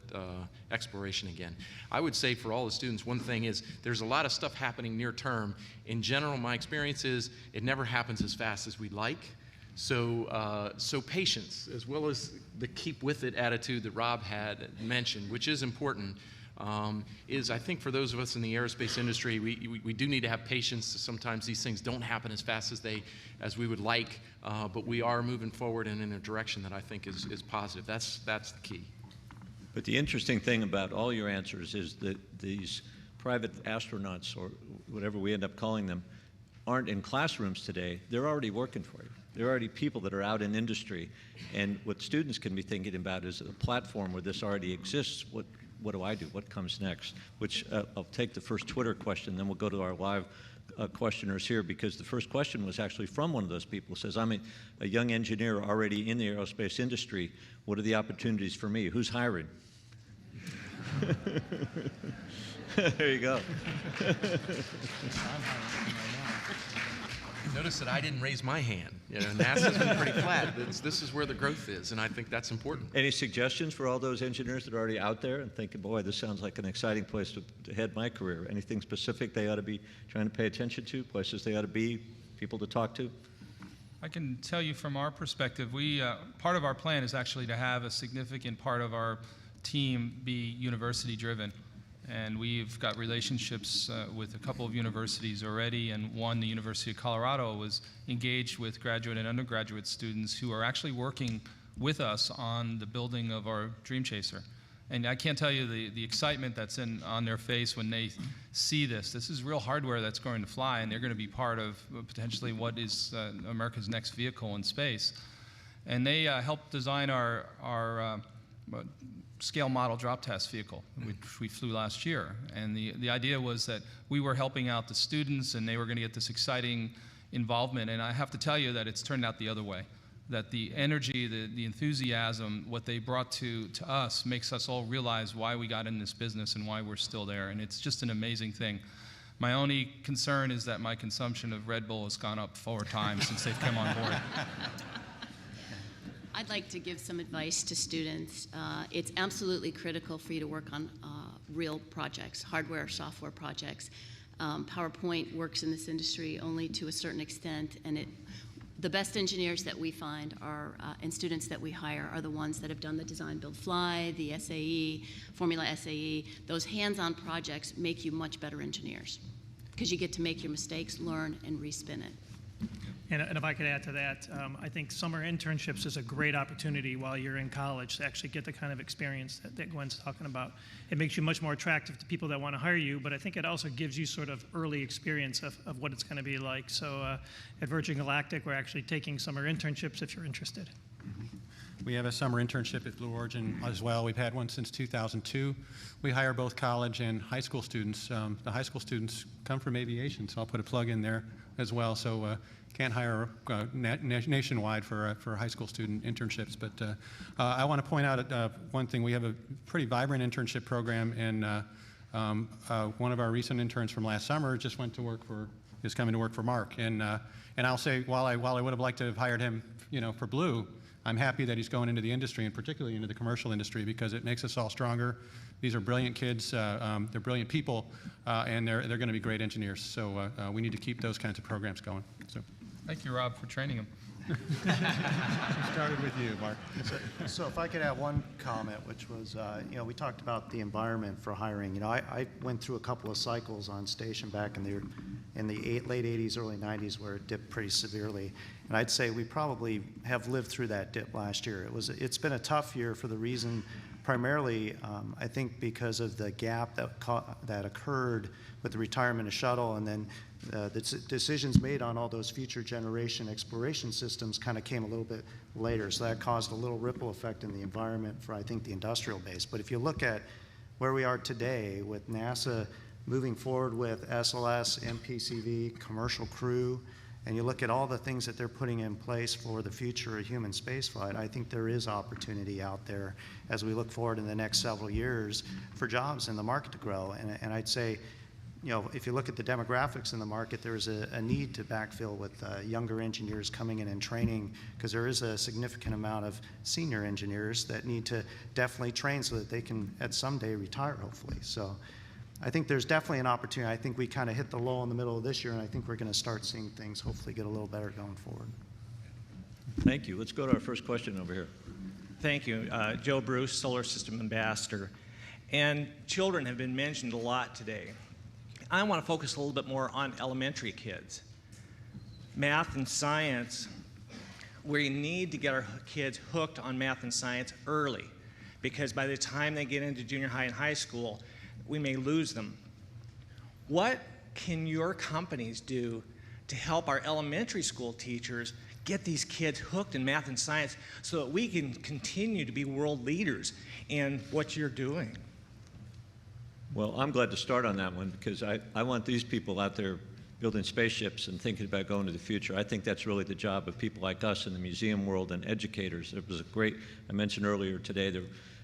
exploration again. I would say for all the students, one thing is there's a lot of stuff happening near term. In general, my experience is it never happens as fast as we'd like. So patience, as well as the keep with it attitude that Rob had mentioned, which is important, is I think for those of us in the aerospace industry, we do need to have patience. Sometimes these things don't happen as fast as we would like, but we are moving forward and in a direction that I think is positive. That's the key. But the interesting thing about all your answers is that these private astronauts, or whatever we end up calling them, aren't in classrooms today. They're already working for you. They're already people that are out in industry. And what students can be thinking about is a platform where this already exists. What do I do? What comes next? Which I'll take the first Twitter question, then we'll go to our live questioners here, because the first question was actually from one of those people who says, I'm a young engineer already in the aerospace industry. What are the opportunities for me? Who's hiring? There you go. Notice that I didn't raise my hand. You know, NASA's been pretty flat. This is where the growth is, and I think that's important. Any suggestions for all those engineers that are already out there and thinking, boy, this sounds like an exciting place to head my career? Anything specific they ought to be trying to pay attention to, places they ought to be, people to talk to? I can tell you from our perspective, part of our plan is actually to have a significant part of our team be university driven. And we've got relationships with a couple of universities already, and one, the University of Colorado, was engaged with graduate and undergraduate students who are actually working with us on the building of our Dream Chaser. And I can't tell you the excitement that's on their face when they see this. This is real hardware that's going to fly, and they're going to be part of potentially what is America's next vehicle in space. And they helped design our scale model drop test vehicle, which we flew last year. And the idea was that we were helping out the students, and they were going to get this exciting involvement. And I have to tell you that it's turned out the other way, that the energy, the enthusiasm, what they brought to us makes us all realize why we got in this business and why we're still there. And it's just an amazing thing. My only concern is that my consumption of Red Bull has gone up 4 times since they've come on board. I'd like to give some advice to students. It's absolutely critical for you to work on real projects, hardware, software projects. PowerPoint works in this industry only to a certain extent, and the best engineers that we find are, and students that we hire, are the ones that have done the design, build, fly, the SAE, Formula SAE. Those hands-on projects make you much better engineers because you get to make your mistakes, learn, and respin it. And if I could add to that, I think summer internships is a great opportunity while you're in college to actually get the kind of experience that Gwen's talking about. It makes you much more attractive to people that want to hire you, but I think it also gives you sort of early experience of what it's going to be like. So at Virgin Galactic, we're actually taking summer internships if you're interested. We have a summer internship at Blue Origin as well. We've had one since 2002. We hire both college and high school students. The high school students come from aviation, so I'll put a plug in there as well. So can't hire nationwide for high school student internships. But I want to point out one thing. We have a pretty vibrant internship program, and one of our recent interns from last summer just is coming to work for Mark. And I'll say, while I would have liked to have hired him, for Blue, I'm happy that he's going into the industry, and particularly into the commercial industry, because it makes us all stronger. These are brilliant kids, they're brilliant people, and they're going to be great engineers. So we need to keep those kinds of programs going. So. Thank you, Rob, for training them. Started with you, Mark. So if I could add one comment, which was, we talked about the environment for hiring. I went through a couple of cycles on station back in the late 80s, early 90s, where it dipped pretty severely. And I'd say we probably have lived through that dip last year. It's been a tough year for the reason, primarily, I think because of the gap that occurred with the retirement of shuttle, and then the decisions made on all those future generation exploration systems kind of came a little bit later. So that caused a little ripple effect in the environment for, I think, the industrial base. But if you look at where we are today with NASA moving forward with SLS, MPCV, commercial crew, and you look at all the things that they're putting in place for the future of human spaceflight, I think there is opportunity out there as we look forward in the next several years for jobs in the market to grow. And I'd say, if you look at the demographics in the market, there's a need to backfill with younger engineers coming in and training, because there is a significant amount of senior engineers that need to definitely train so that they can at some day retire, hopefully. So I think there's definitely an opportunity. I think we kind of hit the lull in the middle of this year, and I think we're going to start seeing things hopefully get a little better going forward. Thank you. Let's go to our first question over here. Thank you. Joe Bruce, Solar System Ambassador. And children have been mentioned a lot today. I want to focus a little bit more on elementary kids. Math and science, we need to get our kids hooked on math and science early, because by the time they get into junior high and high school, we may lose them. What can your companies do to help our elementary school teachers get these kids hooked in math and science so that we can continue to be world leaders in what you're doing? Well, I'm glad to start on that one because I want these people out there building spaceships and thinking about going to the future. I think that's really the job of people like us in the museum world and educators. It was a great, I mentioned earlier today, the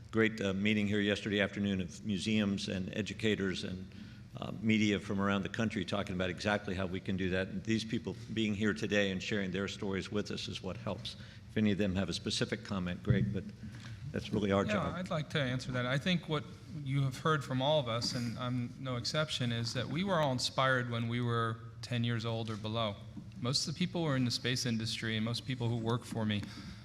great meeting here yesterday afternoon of museums and educators and media from around the country talking about exactly how we can do that. And these people being here today and sharing their stories with us is what helps. If any of them have a specific comment, great, but that's really our job. Yeah, I'd like to answer that. I think what you have heard from all of us, and I'm no exception, is that we were all inspired when we were 10 years old or below. Most of the people who are in the space industry and most people who work for me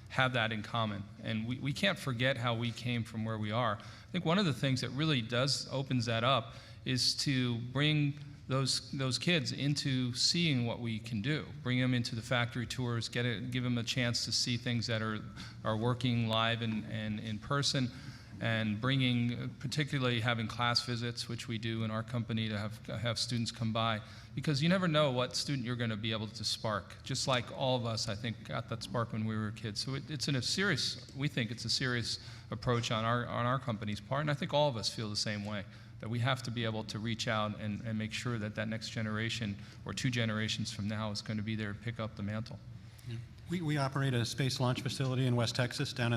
have that in common. And we can't forget how we came from where we are. I think one of the things that really opens that up is to bring those kids into seeing what we can do. Bring them into the factory tours, give them a chance to see things that are working live and in person, and particularly having class visits, which we do in our company to have students come by, because you never know what student you're going to be able to spark. Just like all of us, I think, got that spark when we were kids. So we think it's a serious approach on our company's part, and I think all of us feel the same way, that we have to be able to reach out and make sure that next generation or 2 generations from now is going to be there to pick up the mantle. We operate a space launch facility in West Texas, down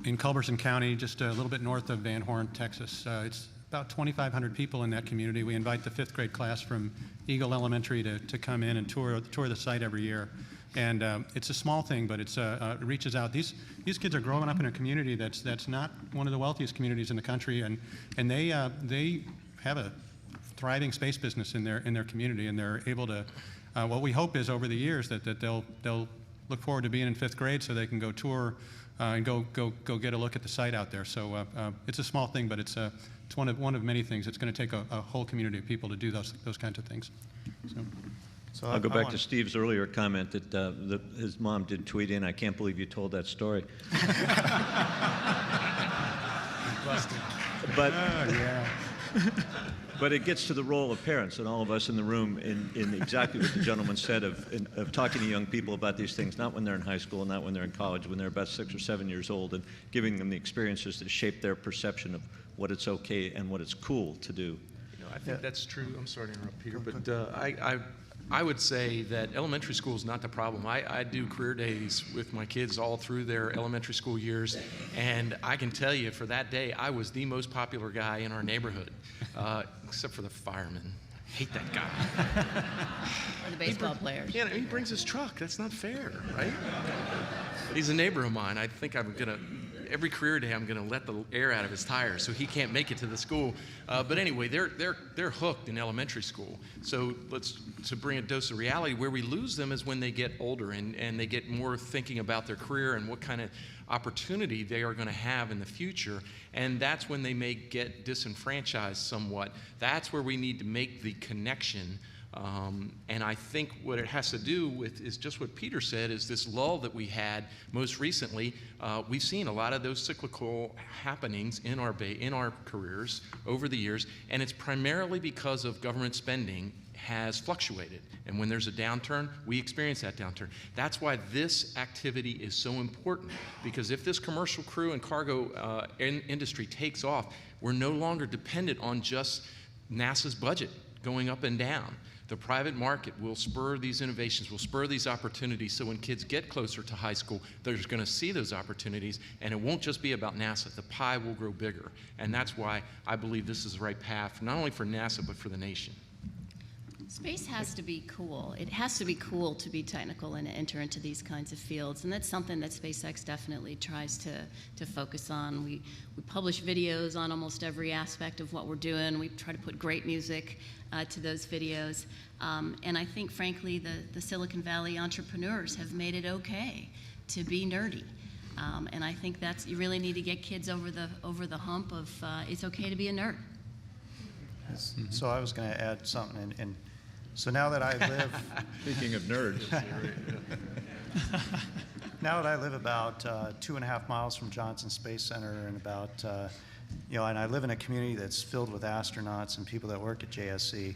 in Culberson County, just a little bit north of Van Horn, Texas. It's about 2,500 people in that community. We invite the 5th grade class from Eagle Elementary to come in and tour the site every year. And it's a small thing, but it reaches out. These kids are growing up in a community that's not one of the wealthiest communities in the country, and they have a thriving space business in their community, and they're able to. What we hope is over the years that they'll look forward to being in 5th grade so they can go tour and go get a look at the site out there. So it's a small thing, but it's one of many things. It's going to take a whole community of people to do those kinds of things. So I'll go back to Steve's earlier comment that his mom did tweet in, "I can't believe you told that story." But it gets to the role of parents and all of us in the room in exactly what the gentleman said of talking to young people about these things, not when they're in high school, not when they're in college, when they're about 6 or 7 years old, and giving them the experiences that shape their perception of what it's okay and what it's cool to do. I think that's true. I'm sorry to interrupt, Peter, but I would say that elementary school is not the problem. I do career days with my kids all through their elementary school years, and I can tell you for that day, I was the most popular guy in our neighborhood, except for the fireman. I hate that guy. Or the baseball players. Yeah, he brings his truck. That's not fair, right? He's a neighbor of mine. I think every career day I'm going to let the air out of his tires so he can't make it to the school. But anyway, they're hooked in elementary school. So to bring a dose of reality, where we lose them is when they get older and they get more thinking about their career and what kind of opportunity they are going to have in the future. And that's when they may get disenfranchised somewhat. That's where we need to make the connection. And I think what it has to do with is just what Peter said, is this lull that we had most recently. We've seen a lot of those cyclical happenings in our careers over the years, and it's primarily because of government spending has fluctuated. And when there's a downturn, we experience that downturn. That's why this activity is so important, because if this commercial crew and cargo industry takes off, we're no longer dependent on just NASA's budget going up and down. The private market will spur these innovations, will spur these opportunities, so when kids get closer to high school, they're going to see those opportunities, and it won't just be about NASA. The pie will grow bigger, and that's why I believe this is the right path, not only for NASA, but for the nation. Space has to be cool. It has to be cool to be technical and enter into these kinds of fields, and that's something that SpaceX definitely tries to focus on. We publish videos on almost every aspect of what we're doing. We try to put great music to those videos, and I think, frankly, the Silicon Valley entrepreneurs have made it okay to be nerdy. And I think you really need to get kids over the hump of it's okay to be a nerd. So I was going to add something, and so now that I live, Speaking of nerds. now that I live about 2.5 miles from Johnson Space Center and about, and I live in a community that's filled with astronauts and people that work at JSC,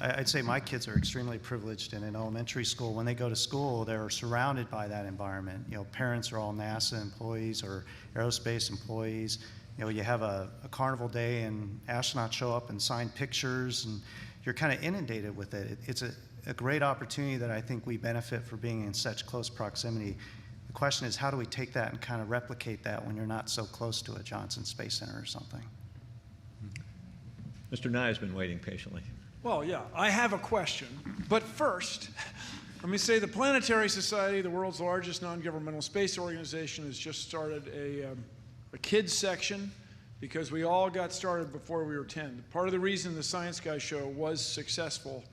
I'd say my kids are extremely privileged, and in elementary school, when they go to school, they're surrounded by that environment. Parents are all NASA employees or aerospace employees. You have a carnival day and astronauts show up and sign pictures, and you're kind of inundated with it. It's a great opportunity that I think we benefit for being in such close proximity. The question is, how do we take that and kind of replicate that when you're not so close to a Johnson Space Center or something? Mr. Nye has been waiting patiently. Well, yeah, I have a question. But first, let me say the Planetary Society, the world's largest non-governmental space organization, has just started a kids section because we all got started before we were 10. Part of the reason the Science Guy show was successful,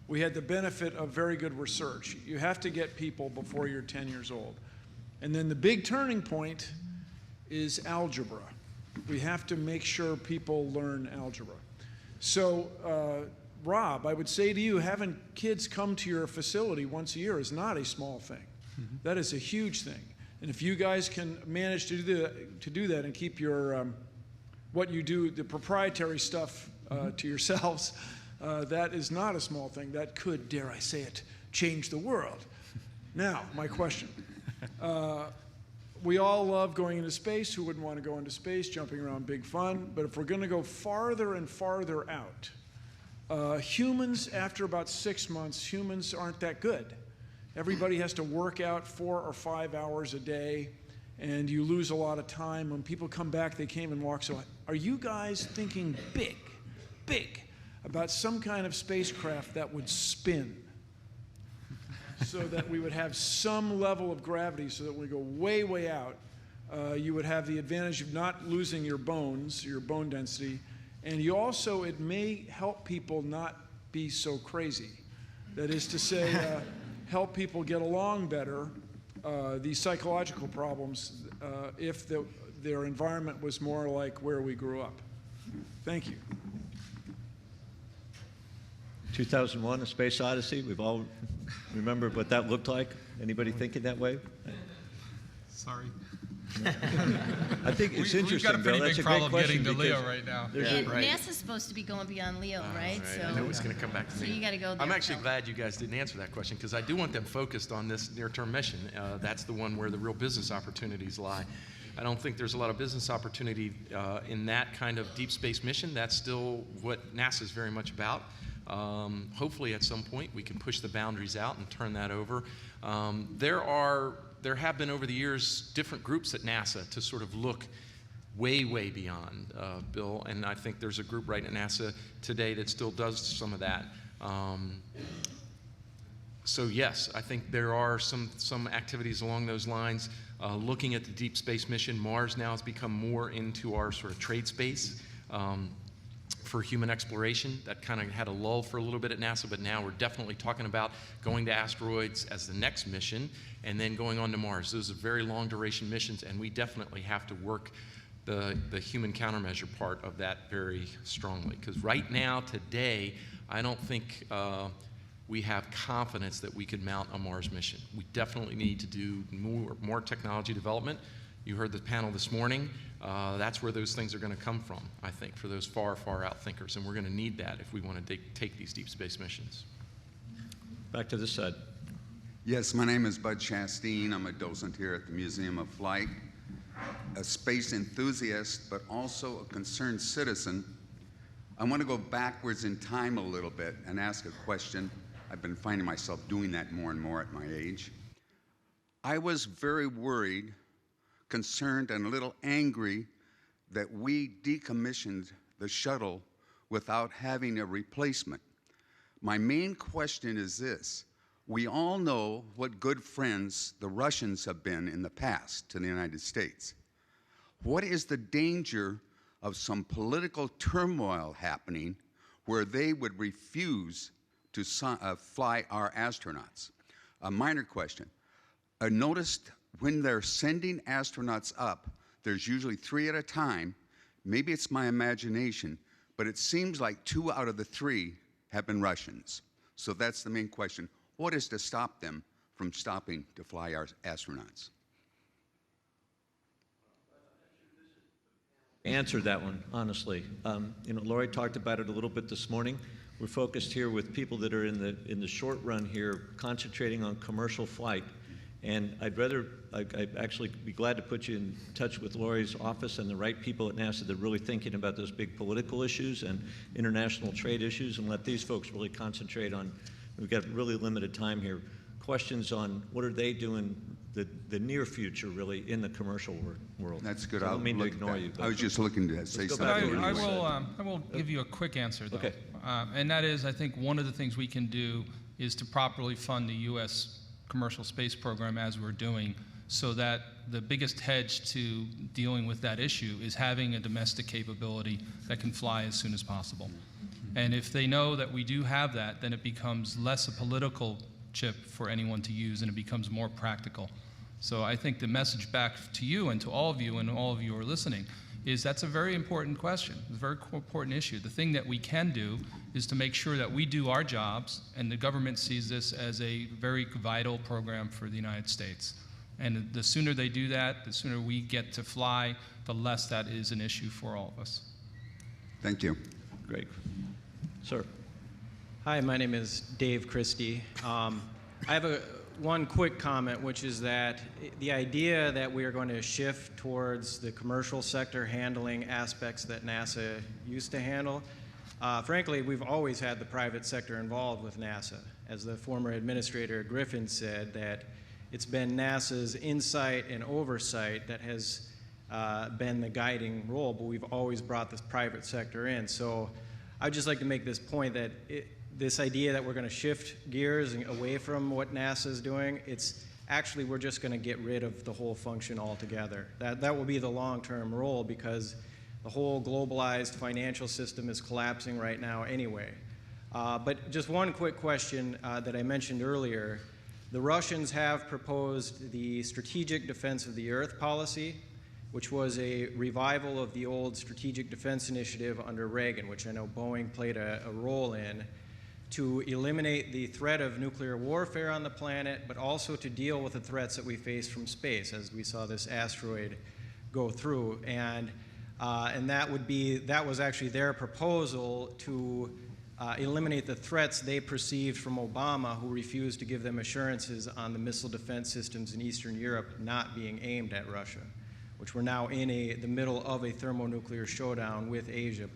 we had the benefit of very good research. You have to get people before you're 10 years old. And then the big turning point is algebra. We have to make sure people learn algebra. So, Rob, I would say to you, having kids come to your facility once a year is not a small thing. Mm-hmm. That is a huge thing. And if you guys can manage to do that and keep your what you do, the proprietary stuff to yourselves, that is not a small thing. That could, dare I say it, change the world. Now, my question. We all love going into space. Who wouldn't want to go into space? Jumping around, big fun. But if we're going to go farther and farther out, humans, after about 6 months, humans aren't that good. Everybody has to work out 4 or 5 hours a day, and you lose a lot of time. When people come back, they can't even walk. So are you guys thinking big about some kind of spacecraft that would spin so that we would have some level of gravity so that when we go way, way out, you would have the advantage of not losing your bones, your bone density, and you also, it may help people not be so crazy. That is to say, help people get along better, these psychological problems, if their environment was more like where we grew up. Thank you. 2001, A Space Odyssey, we've all remembered what that looked like. Anybody thinking that way? Sorry. I think it's interesting, We've got a pretty Bill. That's big a great problem question getting to Leo because right now. And Right. NASA's supposed to be going beyond Leo, right? Right. I know it's going to come back to so me. you got to go there. I'm actually Phil. glad you guys didn't answer that question because I do want them focused on this near-term mission. That's the one where the real business opportunities lie. I don't think there's a lot of business opportunity in that kind of deep space mission. That's still what NASA is very much about. Hopefully at some point we can push the boundaries out and turn that over. There have been over the years different groups at NASA to sort of look way, way beyond, Bill, and I think there's a group right at NASA today that still does some of that. So yes, I think there are some activities along those lines. Looking at the deep space mission, Mars now has become more into our sort of trade space for human exploration. That kind of had a lull for a little bit at NASA, but now we're definitely talking about going to asteroids as the next mission and then going on to Mars. Those are very long duration missions, and we definitely have to work the human countermeasure part of that very strongly. Because right now, today, I don't think we have confidence that we could mount a Mars mission. We definitely need to do more technology development. You heard the panel this morning. That's where those things are going to come from, I think, for those far, far out thinkers. And we're going to need that if we want to take these deep space missions. Back to this side. Yes, my name is Bud Chasteen. I'm a docent here at the Museum of Flight, a space enthusiast, but also a concerned citizen. I want to go backwards in time a little bit and ask a question. I've been finding myself doing that more and more at my age. I was very worried, concerned, and a little angry that we decommissioned the shuttle without having a replacement. My main question is this. We all know what good friends the Russians have been in the past to the United States. What is the danger of some political turmoil happening where they would refuse to fly our astronauts? A minor question. I noticed when they're sending astronauts up, there's usually 3 at a time. Maybe it's my imagination, but it seems like 2 out of the 3 have been Russians. So that's the main question. What is to stop them from stopping to fly our astronauts? Answered that one, honestly. Lori talked about it a little bit this morning. We're focused here with people that are in the short run here, concentrating on commercial flight. And I'd actually be glad to put you in touch with Lori's office and the right people at NASA that are really thinking about those big political issues and international trade issues, and let these folks really concentrate on, we've got really limited time here, questions on what are they doing the near future, really, in the commercial world. That's good. So I don't mean to ignore you. I was just looking to say go something. back to I what will give you a quick answer, though. Okay. And that is, I think one of the things we can do is to properly fund the U.S. commercial space program as we're doing, so that the biggest hedge to dealing with that issue is having a domestic capability that can fly as soon as possible. And if they know that we do have that, then it becomes less a political chip for anyone to use, and it becomes more practical. So I think the message back to you and to all of you and all of you who are listening is that's a very important question, a very important issue. The thing that we can do is to make sure that we do our jobs, and the government sees this as a very vital program for the United States. And the sooner they do that, the sooner we get to fly, the less that is an issue for all of us. Thank you. Great. Sir. Hi, my name is Dave Christie. I have one quick comment, which is that the idea that we are going to shift towards the commercial sector handling aspects that NASA used to handle, frankly, we've always had the private sector involved with NASA. As the former administrator Griffin said, that it's been NASA's insight and oversight that has been the guiding role, but we've always brought this private sector in. So I'd just like to make this point that this idea that we're going to shift gears away from what NASA is doing, it's actually we're just going to get rid of the whole function altogether. That will be the long-term role, because the whole globalized financial system is collapsing right now anyway. But just one quick question that I mentioned earlier. The Russians have proposed the Strategic Defense of the Earth policy, which was a revival of the old Strategic Defense Initiative under Reagan, which I know Boeing played a role in, to eliminate the threat of nuclear warfare on the planet, but also to deal with the threats that we face from space, as we saw this asteroid go through. And that was actually their proposal to eliminate the threats they perceived from Obama, who refused to give them assurances on the missile defense systems in Eastern Europe not being aimed at Russia, which we're now in the middle of a thermonuclear showdown with Asia.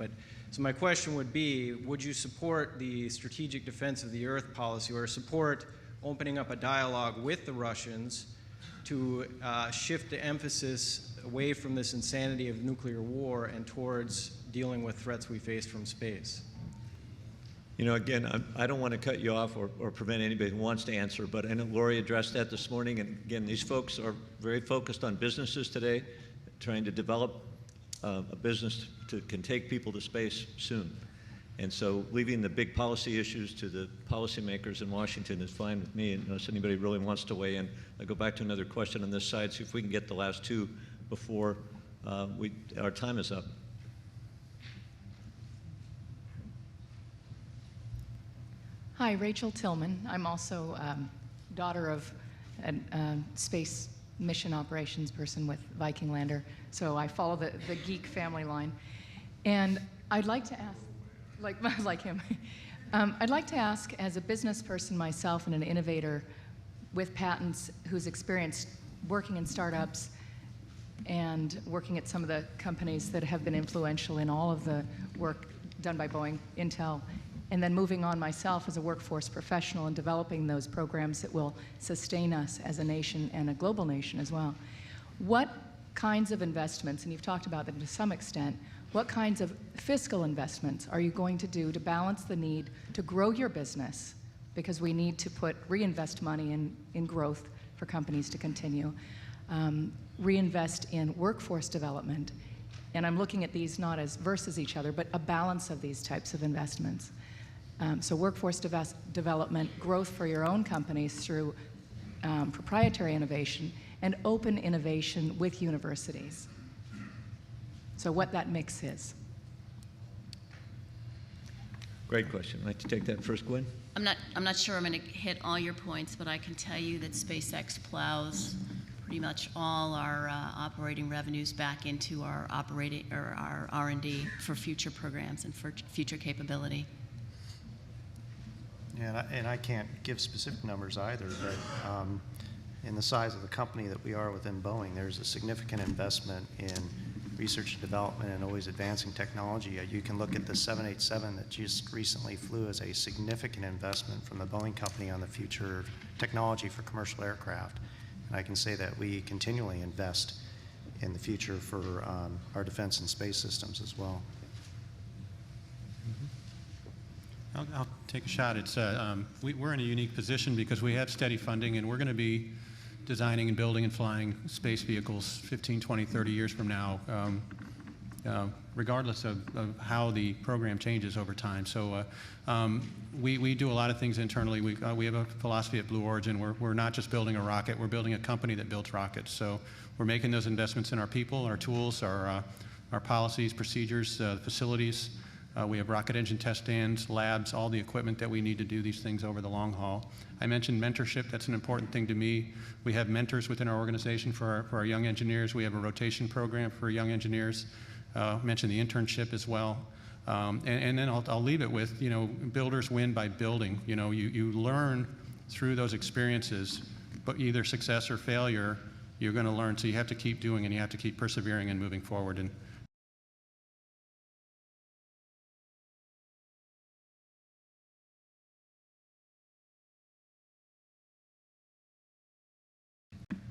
So my question would be, would you support the Strategic Defense of the Earth policy, or support opening up a dialogue with the Russians to shift the emphasis away from this insanity of nuclear war and towards dealing with threats we face from space? Again, I don't want to cut you off or prevent anybody who wants to answer, but I know Lori addressed that this morning. And again, these folks are very focused on businesses today, trying to develop a business that can take people to space soon. And so leaving the big policy issues to the policymakers in Washington is fine with me, unless anybody really wants to weigh in. I'll go back to another question on this side, see if we can get the last two before our time is up. Hi, Rachel Tillman. I'm also daughter of a space mission operations person with Viking Lander, so I follow the geek family line. And I'd like to ask, like him, I'd like to ask, as a business person myself and an innovator with patents who's experienced working in startups and working at some of the companies that have been influential in all of the work done by Boeing, Intel, and then moving on myself as a workforce professional and developing those programs that will sustain us as a nation and a global nation as well. What kinds of investments, and you've talked about them to some extent, what kinds of fiscal investments are you going to do to balance the need to grow your business, because we need to reinvest money in growth for companies to continue, reinvest in workforce development, and I'm looking at these not as versus each other, but a balance of these types of investments. So workforce development, growth for your own companies through proprietary innovation, and open innovation with universities. So what that mix is. Great question. I'd like to take that first, Gwen. I'm not sure I'm going to hit all your points, but I can tell you that SpaceX plows pretty much all our operating revenues back into our operating or our R&D for future programs and for future capability. Yeah, and I can't give specific numbers either, but in the size of the company that we are within Boeing, there's a significant investment in research and development and always advancing technology. You can look at the 787 that just recently flew as a significant investment from the Boeing company on the future technology for commercial aircraft. And I can say that we continually invest in the future for our defense and space systems as well. I'll take a shot. It's, we're in a unique position because we have steady funding, and we're going to be designing and building and flying space vehicles 15, 20, 30 years from now, regardless of how the program changes over time. So we do a lot of things internally. We have a philosophy at Blue Origin. We're not just building a rocket, we're building a company that builds rockets. So we're making those investments in our people, our tools, our policies, procedures, facilities. We have rocket engine test stands, labs, all the equipment that we need to do these things over the long haul. I mentioned mentorship. That's an important thing to me. We have mentors within our organization for our young engineers. We have a rotation program for young engineers. Mentioned the internship as well. And then I'll leave it with, you know, builders win by building. You know, you learn through those experiences, but either success or failure, you're going to learn. So you have to keep doing, and you have to keep persevering and moving forward. And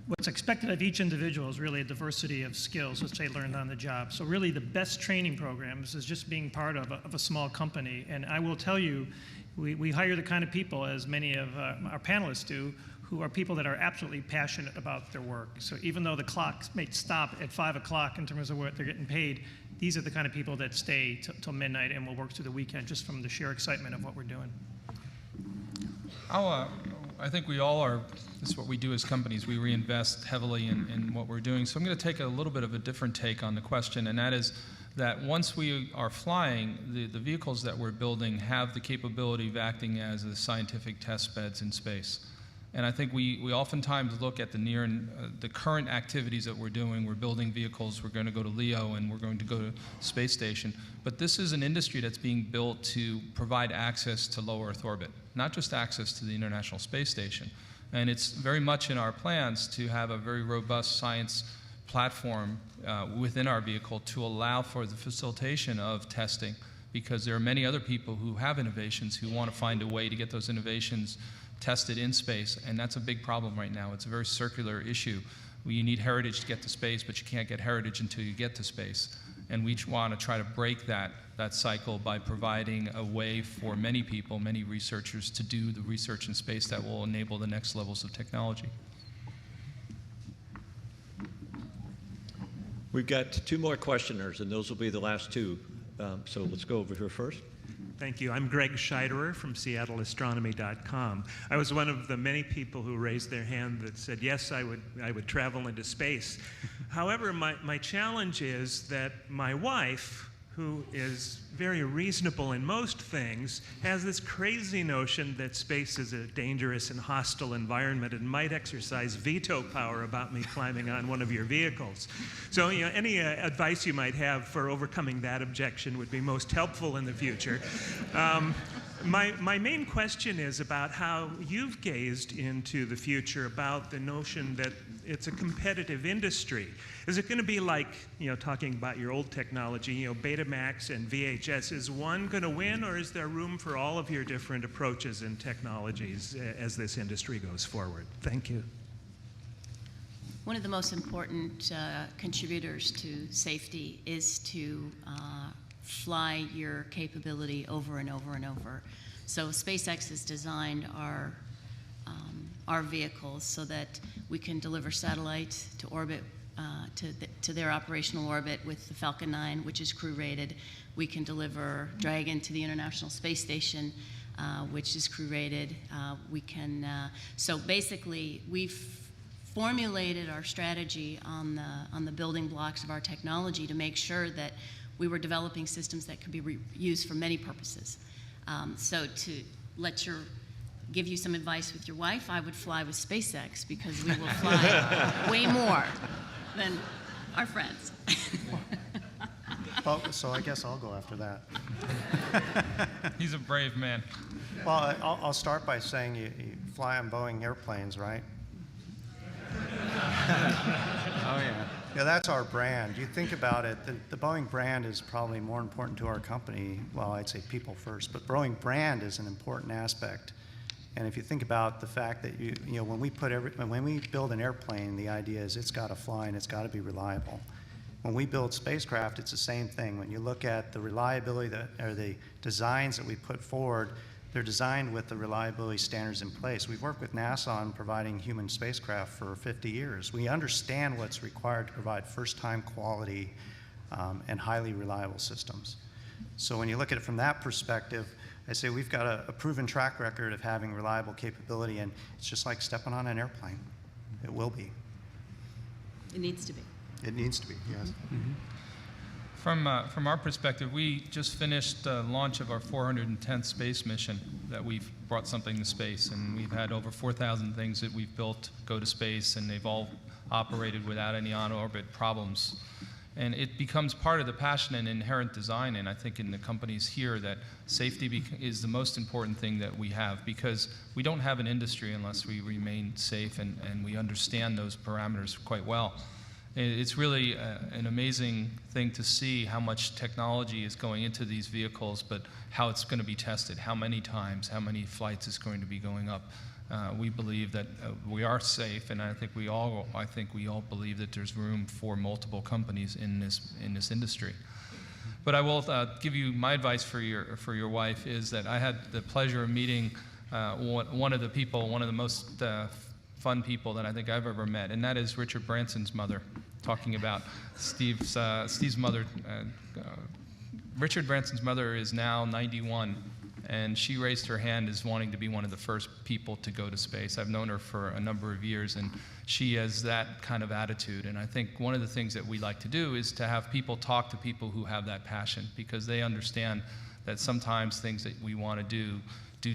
what's expected of each individual is really a diversity of skills which they learned on the job. So really the best training programs is just being part of a small company. And I will tell you, we hire the kind of people, as many of our panelists do, who are people that are absolutely passionate about their work. So even though the clock may stop at 5 o'clock in terms of what they're getting paid, these are the kind of people that stay till midnight and will work through the weekend just from the sheer excitement of what we're doing. I think we all are, this is what we do as companies, we reinvest heavily in what we're doing. So I'm going to take a little bit of a different take on the question, and that is that once we are flying, the vehicles that we're building have the capability of acting as the scientific test beds in space. And I think we oftentimes look at the current activities that we're doing. We're building vehicles, we're going to go to LEO, and we're going to go to space station. But this is an industry that's being built to provide access to low Earth orbit, not just access to the International Space Station. And it's very much in our plans to have a very robust science platform within our vehicle to allow for the facilitation of testing, because there are many other people who have innovations who want to find a way to get those innovations tested in space, and that's a big problem right now. It's a very circular issue. You need heritage to get to space, but you can't get heritage until you get to space. And we want to try to break that cycle by providing a way for many people, many researchers, to do the research in space that will enable the next levels of technology. We've got 2 more questioners, and those will be the last 2. So let's go over here first. Thank you. I'm Greg Scheiderer from SeattleAstronomy.com. I was one of the many people who raised their hand that said, yes, I would travel into space. However, my challenge is that my wife, who is very reasonable in most things, has this crazy notion that space is a dangerous and hostile environment and might exercise veto power about me climbing on one of your vehicles. So, you know, any advice you might have for overcoming that objection would be most helpful in the future. My main question is about how you've gazed into the future about the notion that it's a competitive industry. Is it going to be like, you know, talking about your old technology, you know, Betamax and VHS, is one going to win, or is there room for all of your different approaches and technologies as this industry goes forward? Thank you. One of the most important contributors to safety is to fly your capability over and over and over. So SpaceX has designed our vehicles so that we can deliver satellites to orbit, to their operational orbit with the Falcon 9, which is crew-rated. We can deliver Dragon to the International Space Station, which is crew-rated. So basically, we've formulated our strategy on the building blocks of our technology to make sure that we were developing systems that could be used for many purposes. So to give you some advice with your wife, I would fly with SpaceX because we will fly way more than our friends. Well, so I guess I'll go after that. He's a brave man. Well, I'll start by saying you fly on Boeing airplanes, right? Oh, yeah. Yeah, that's our brand. You think about it, the Boeing brand is probably more important to our company. Well, I'd say people first, but Boeing brand is an important aspect. And if you think about the fact that when we build an airplane, the idea is it's got to fly and it's got to be reliable. When we build spacecraft, it's the same thing. When you look at the reliability or the designs that we put forward, they're designed with the reliability standards in place. We've worked with NASA on providing human spacecraft for 50 years. We understand what's required to provide first-time quality and highly reliable systems. So when you look at it from that perspective, I say we've got a proven track record of having reliable capability, and it's just like stepping on an airplane. It will be. It needs to be. It needs to be, yes. Mm-hmm. From our perspective, we just finished the launch of our 410th space mission that we've brought something to space, and we've had over 4,000 things that we've built go to space, and they've all operated without any on-orbit problems. And it becomes part of the passion and inherent design, and I think in the companies here, that safety is the most important thing that we have, because we don't have an industry unless we remain safe and we understand those parameters quite well. It's really an amazing thing to see how much technology is going into these vehicles, but how it's going to be tested, how many times, how many flights is going to be going up. We believe that we are safe, and I think we all believe that there's room for multiple companies in this industry. But I will give you my advice for your wife is that I had the pleasure of meeting one of the most fun people that I think I've ever met, and that is Richard Branson's mother, talking about Steve's mother. Richard Branson's mother is now 91, and she raised her hand as wanting to be one of the first people to go to space. I've known her for a number of years, and she has that kind of attitude. And I think one of the things that we like to do is to have people talk to people who have that passion, because they understand that sometimes things that we want to do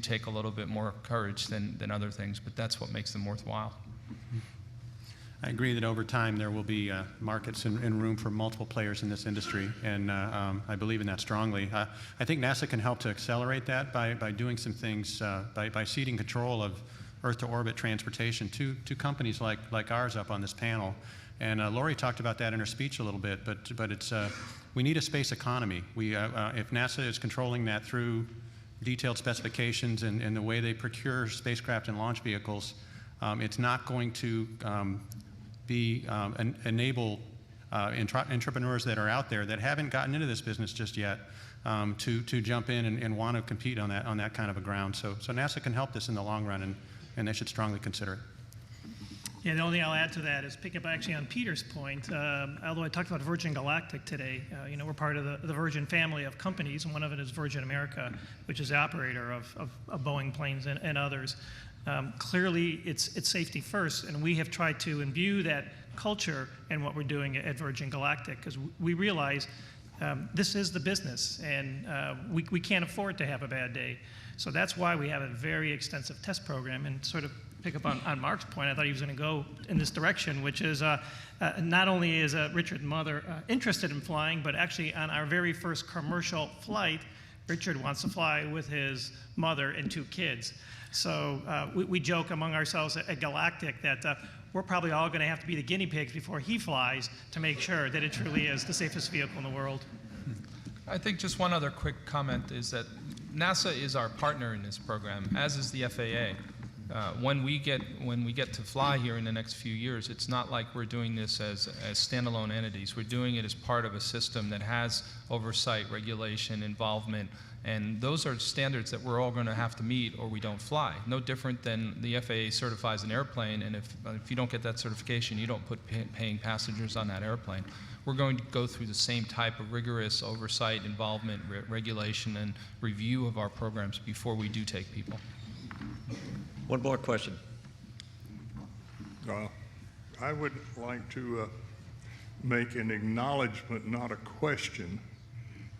take a little bit more courage than other things, but that's what makes them worthwhile. I agree that over time there will be markets and room for multiple players in this industry, and I believe in that strongly. I think NASA can help to accelerate that by doing some things, by ceding control of Earth-to-orbit transportation to companies like ours up on this panel. And Lori talked about that in her speech a little bit, but it's we need a space economy. If NASA is controlling that through detailed specifications and the way they procure spacecraft and launch vehicles, it's not going to enable entrepreneurs that are out there that haven't gotten into this business just yet to jump in and want to compete on that kind of a ground. So NASA can help this in the long run, and they should strongly consider it. Yeah, the only thing I'll add to that is pick up actually on Peter's point. Although I talked about Virgin Galactic today, we're part of the Virgin family of companies, and one of it is Virgin America, which is the operator of Boeing planes and others. Clearly, it's safety first, and we have tried to imbue that culture in what we're doing at Virgin Galactic, because we realize this is the business, and we can't afford to have a bad day. So that's why we have a very extensive test program, and sort of pick up on Mark's point, I thought he was going to go in this direction, which is not only is Richard's mother interested in flying, but actually on our very first commercial flight, Richard wants to fly with his mother and 2 kids. So we joke among ourselves at Galactic that we're probably all going to have to be the guinea pigs before he flies to make sure that it truly is the safest vehicle in the world. I think just one other quick comment is that NASA is our partner in this program, as is the FAA. When we get to fly here in the next few years, it's not like we're doing this as standalone entities. We're doing it as part of a system that has oversight, regulation, involvement, and those are standards that we're all going to have to meet or we don't fly. No different than the FAA certifies an airplane, and if you don't get that certification, you don't put paying passengers on that airplane. We're going to go through the same type of rigorous oversight, involvement, regulation, and review of our programs before we do take people. One more question. I would like to make an acknowledgement, not a question.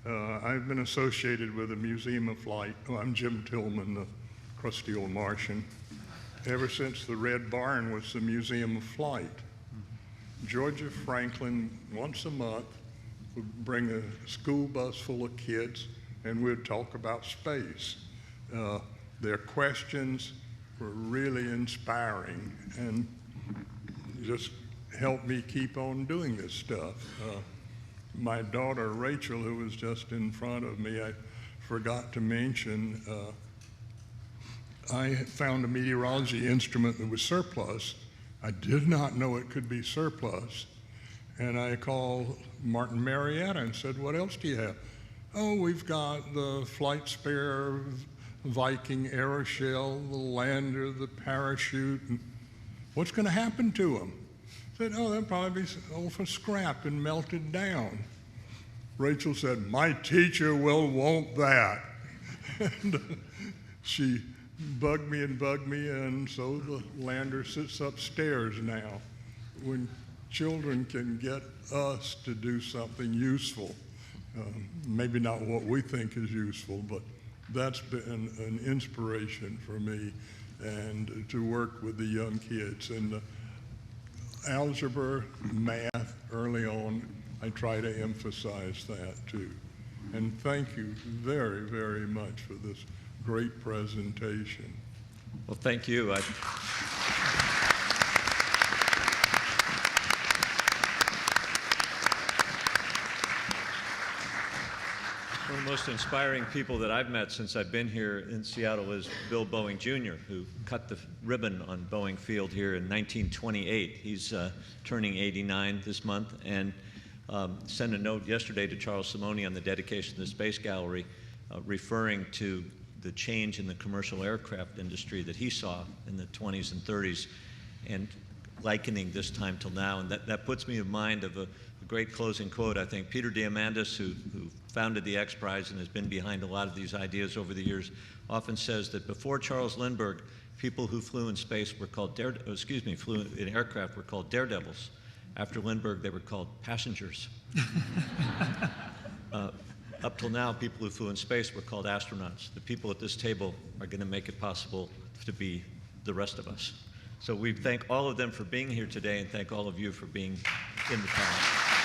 I've been associated with the Museum of Flight. Oh, I'm Jim Tillman, the crusty old Martian, ever since the Red Barn was the Museum of Flight. Georgia Franklin, once a month, would bring a school bus full of kids, and we'd talk about space. Their questions were really inspiring and just helped me keep on doing this stuff. My daughter Rachel, who was just in front of me, I forgot to mention, I found a meteorology instrument that was surplus. I did not know it could be surplus. And I called Martin Marietta and said, what else do you have? Oh, we've got the flight spare Viking aeroshell, the lander, the parachute. And what's going to happen to them? I said, oh, they'll probably be all for scrap and melted down. Rachel said, my teacher will want that. And she bugged me, and so the lander sits upstairs now. When children can get us to do something useful, maybe not what we think is useful, but that's been an inspiration for me, and to work with the young kids. And algebra, math, early on, I try to emphasize that too. And thank you very, very much for this great presentation. Well, thank you. One of the most inspiring people that I've met since I've been here in Seattle is Bill Boeing Jr., who cut the ribbon on Boeing Field here in 1928. He's turning 89 this month, and sent a note yesterday to Charles Simonyi on the dedication of the Space Gallery, referring to the change in the commercial aircraft industry that he saw in the 20s and 30s, and likening this time till now. And that puts me in mind of a great closing quote. I think Peter Diamandis, who founded the X Prize and has been behind a lot of these ideas over the years, often says that before Charles Lindbergh, people who flew in space were called flew in aircraft were called daredevils. After Lindbergh, they were called passengers. Up till now, people who flew in space were called astronauts. The people at this table are going to make it possible to be the rest of us. So we thank all of them for being here today, and thank all of you for being in the panel.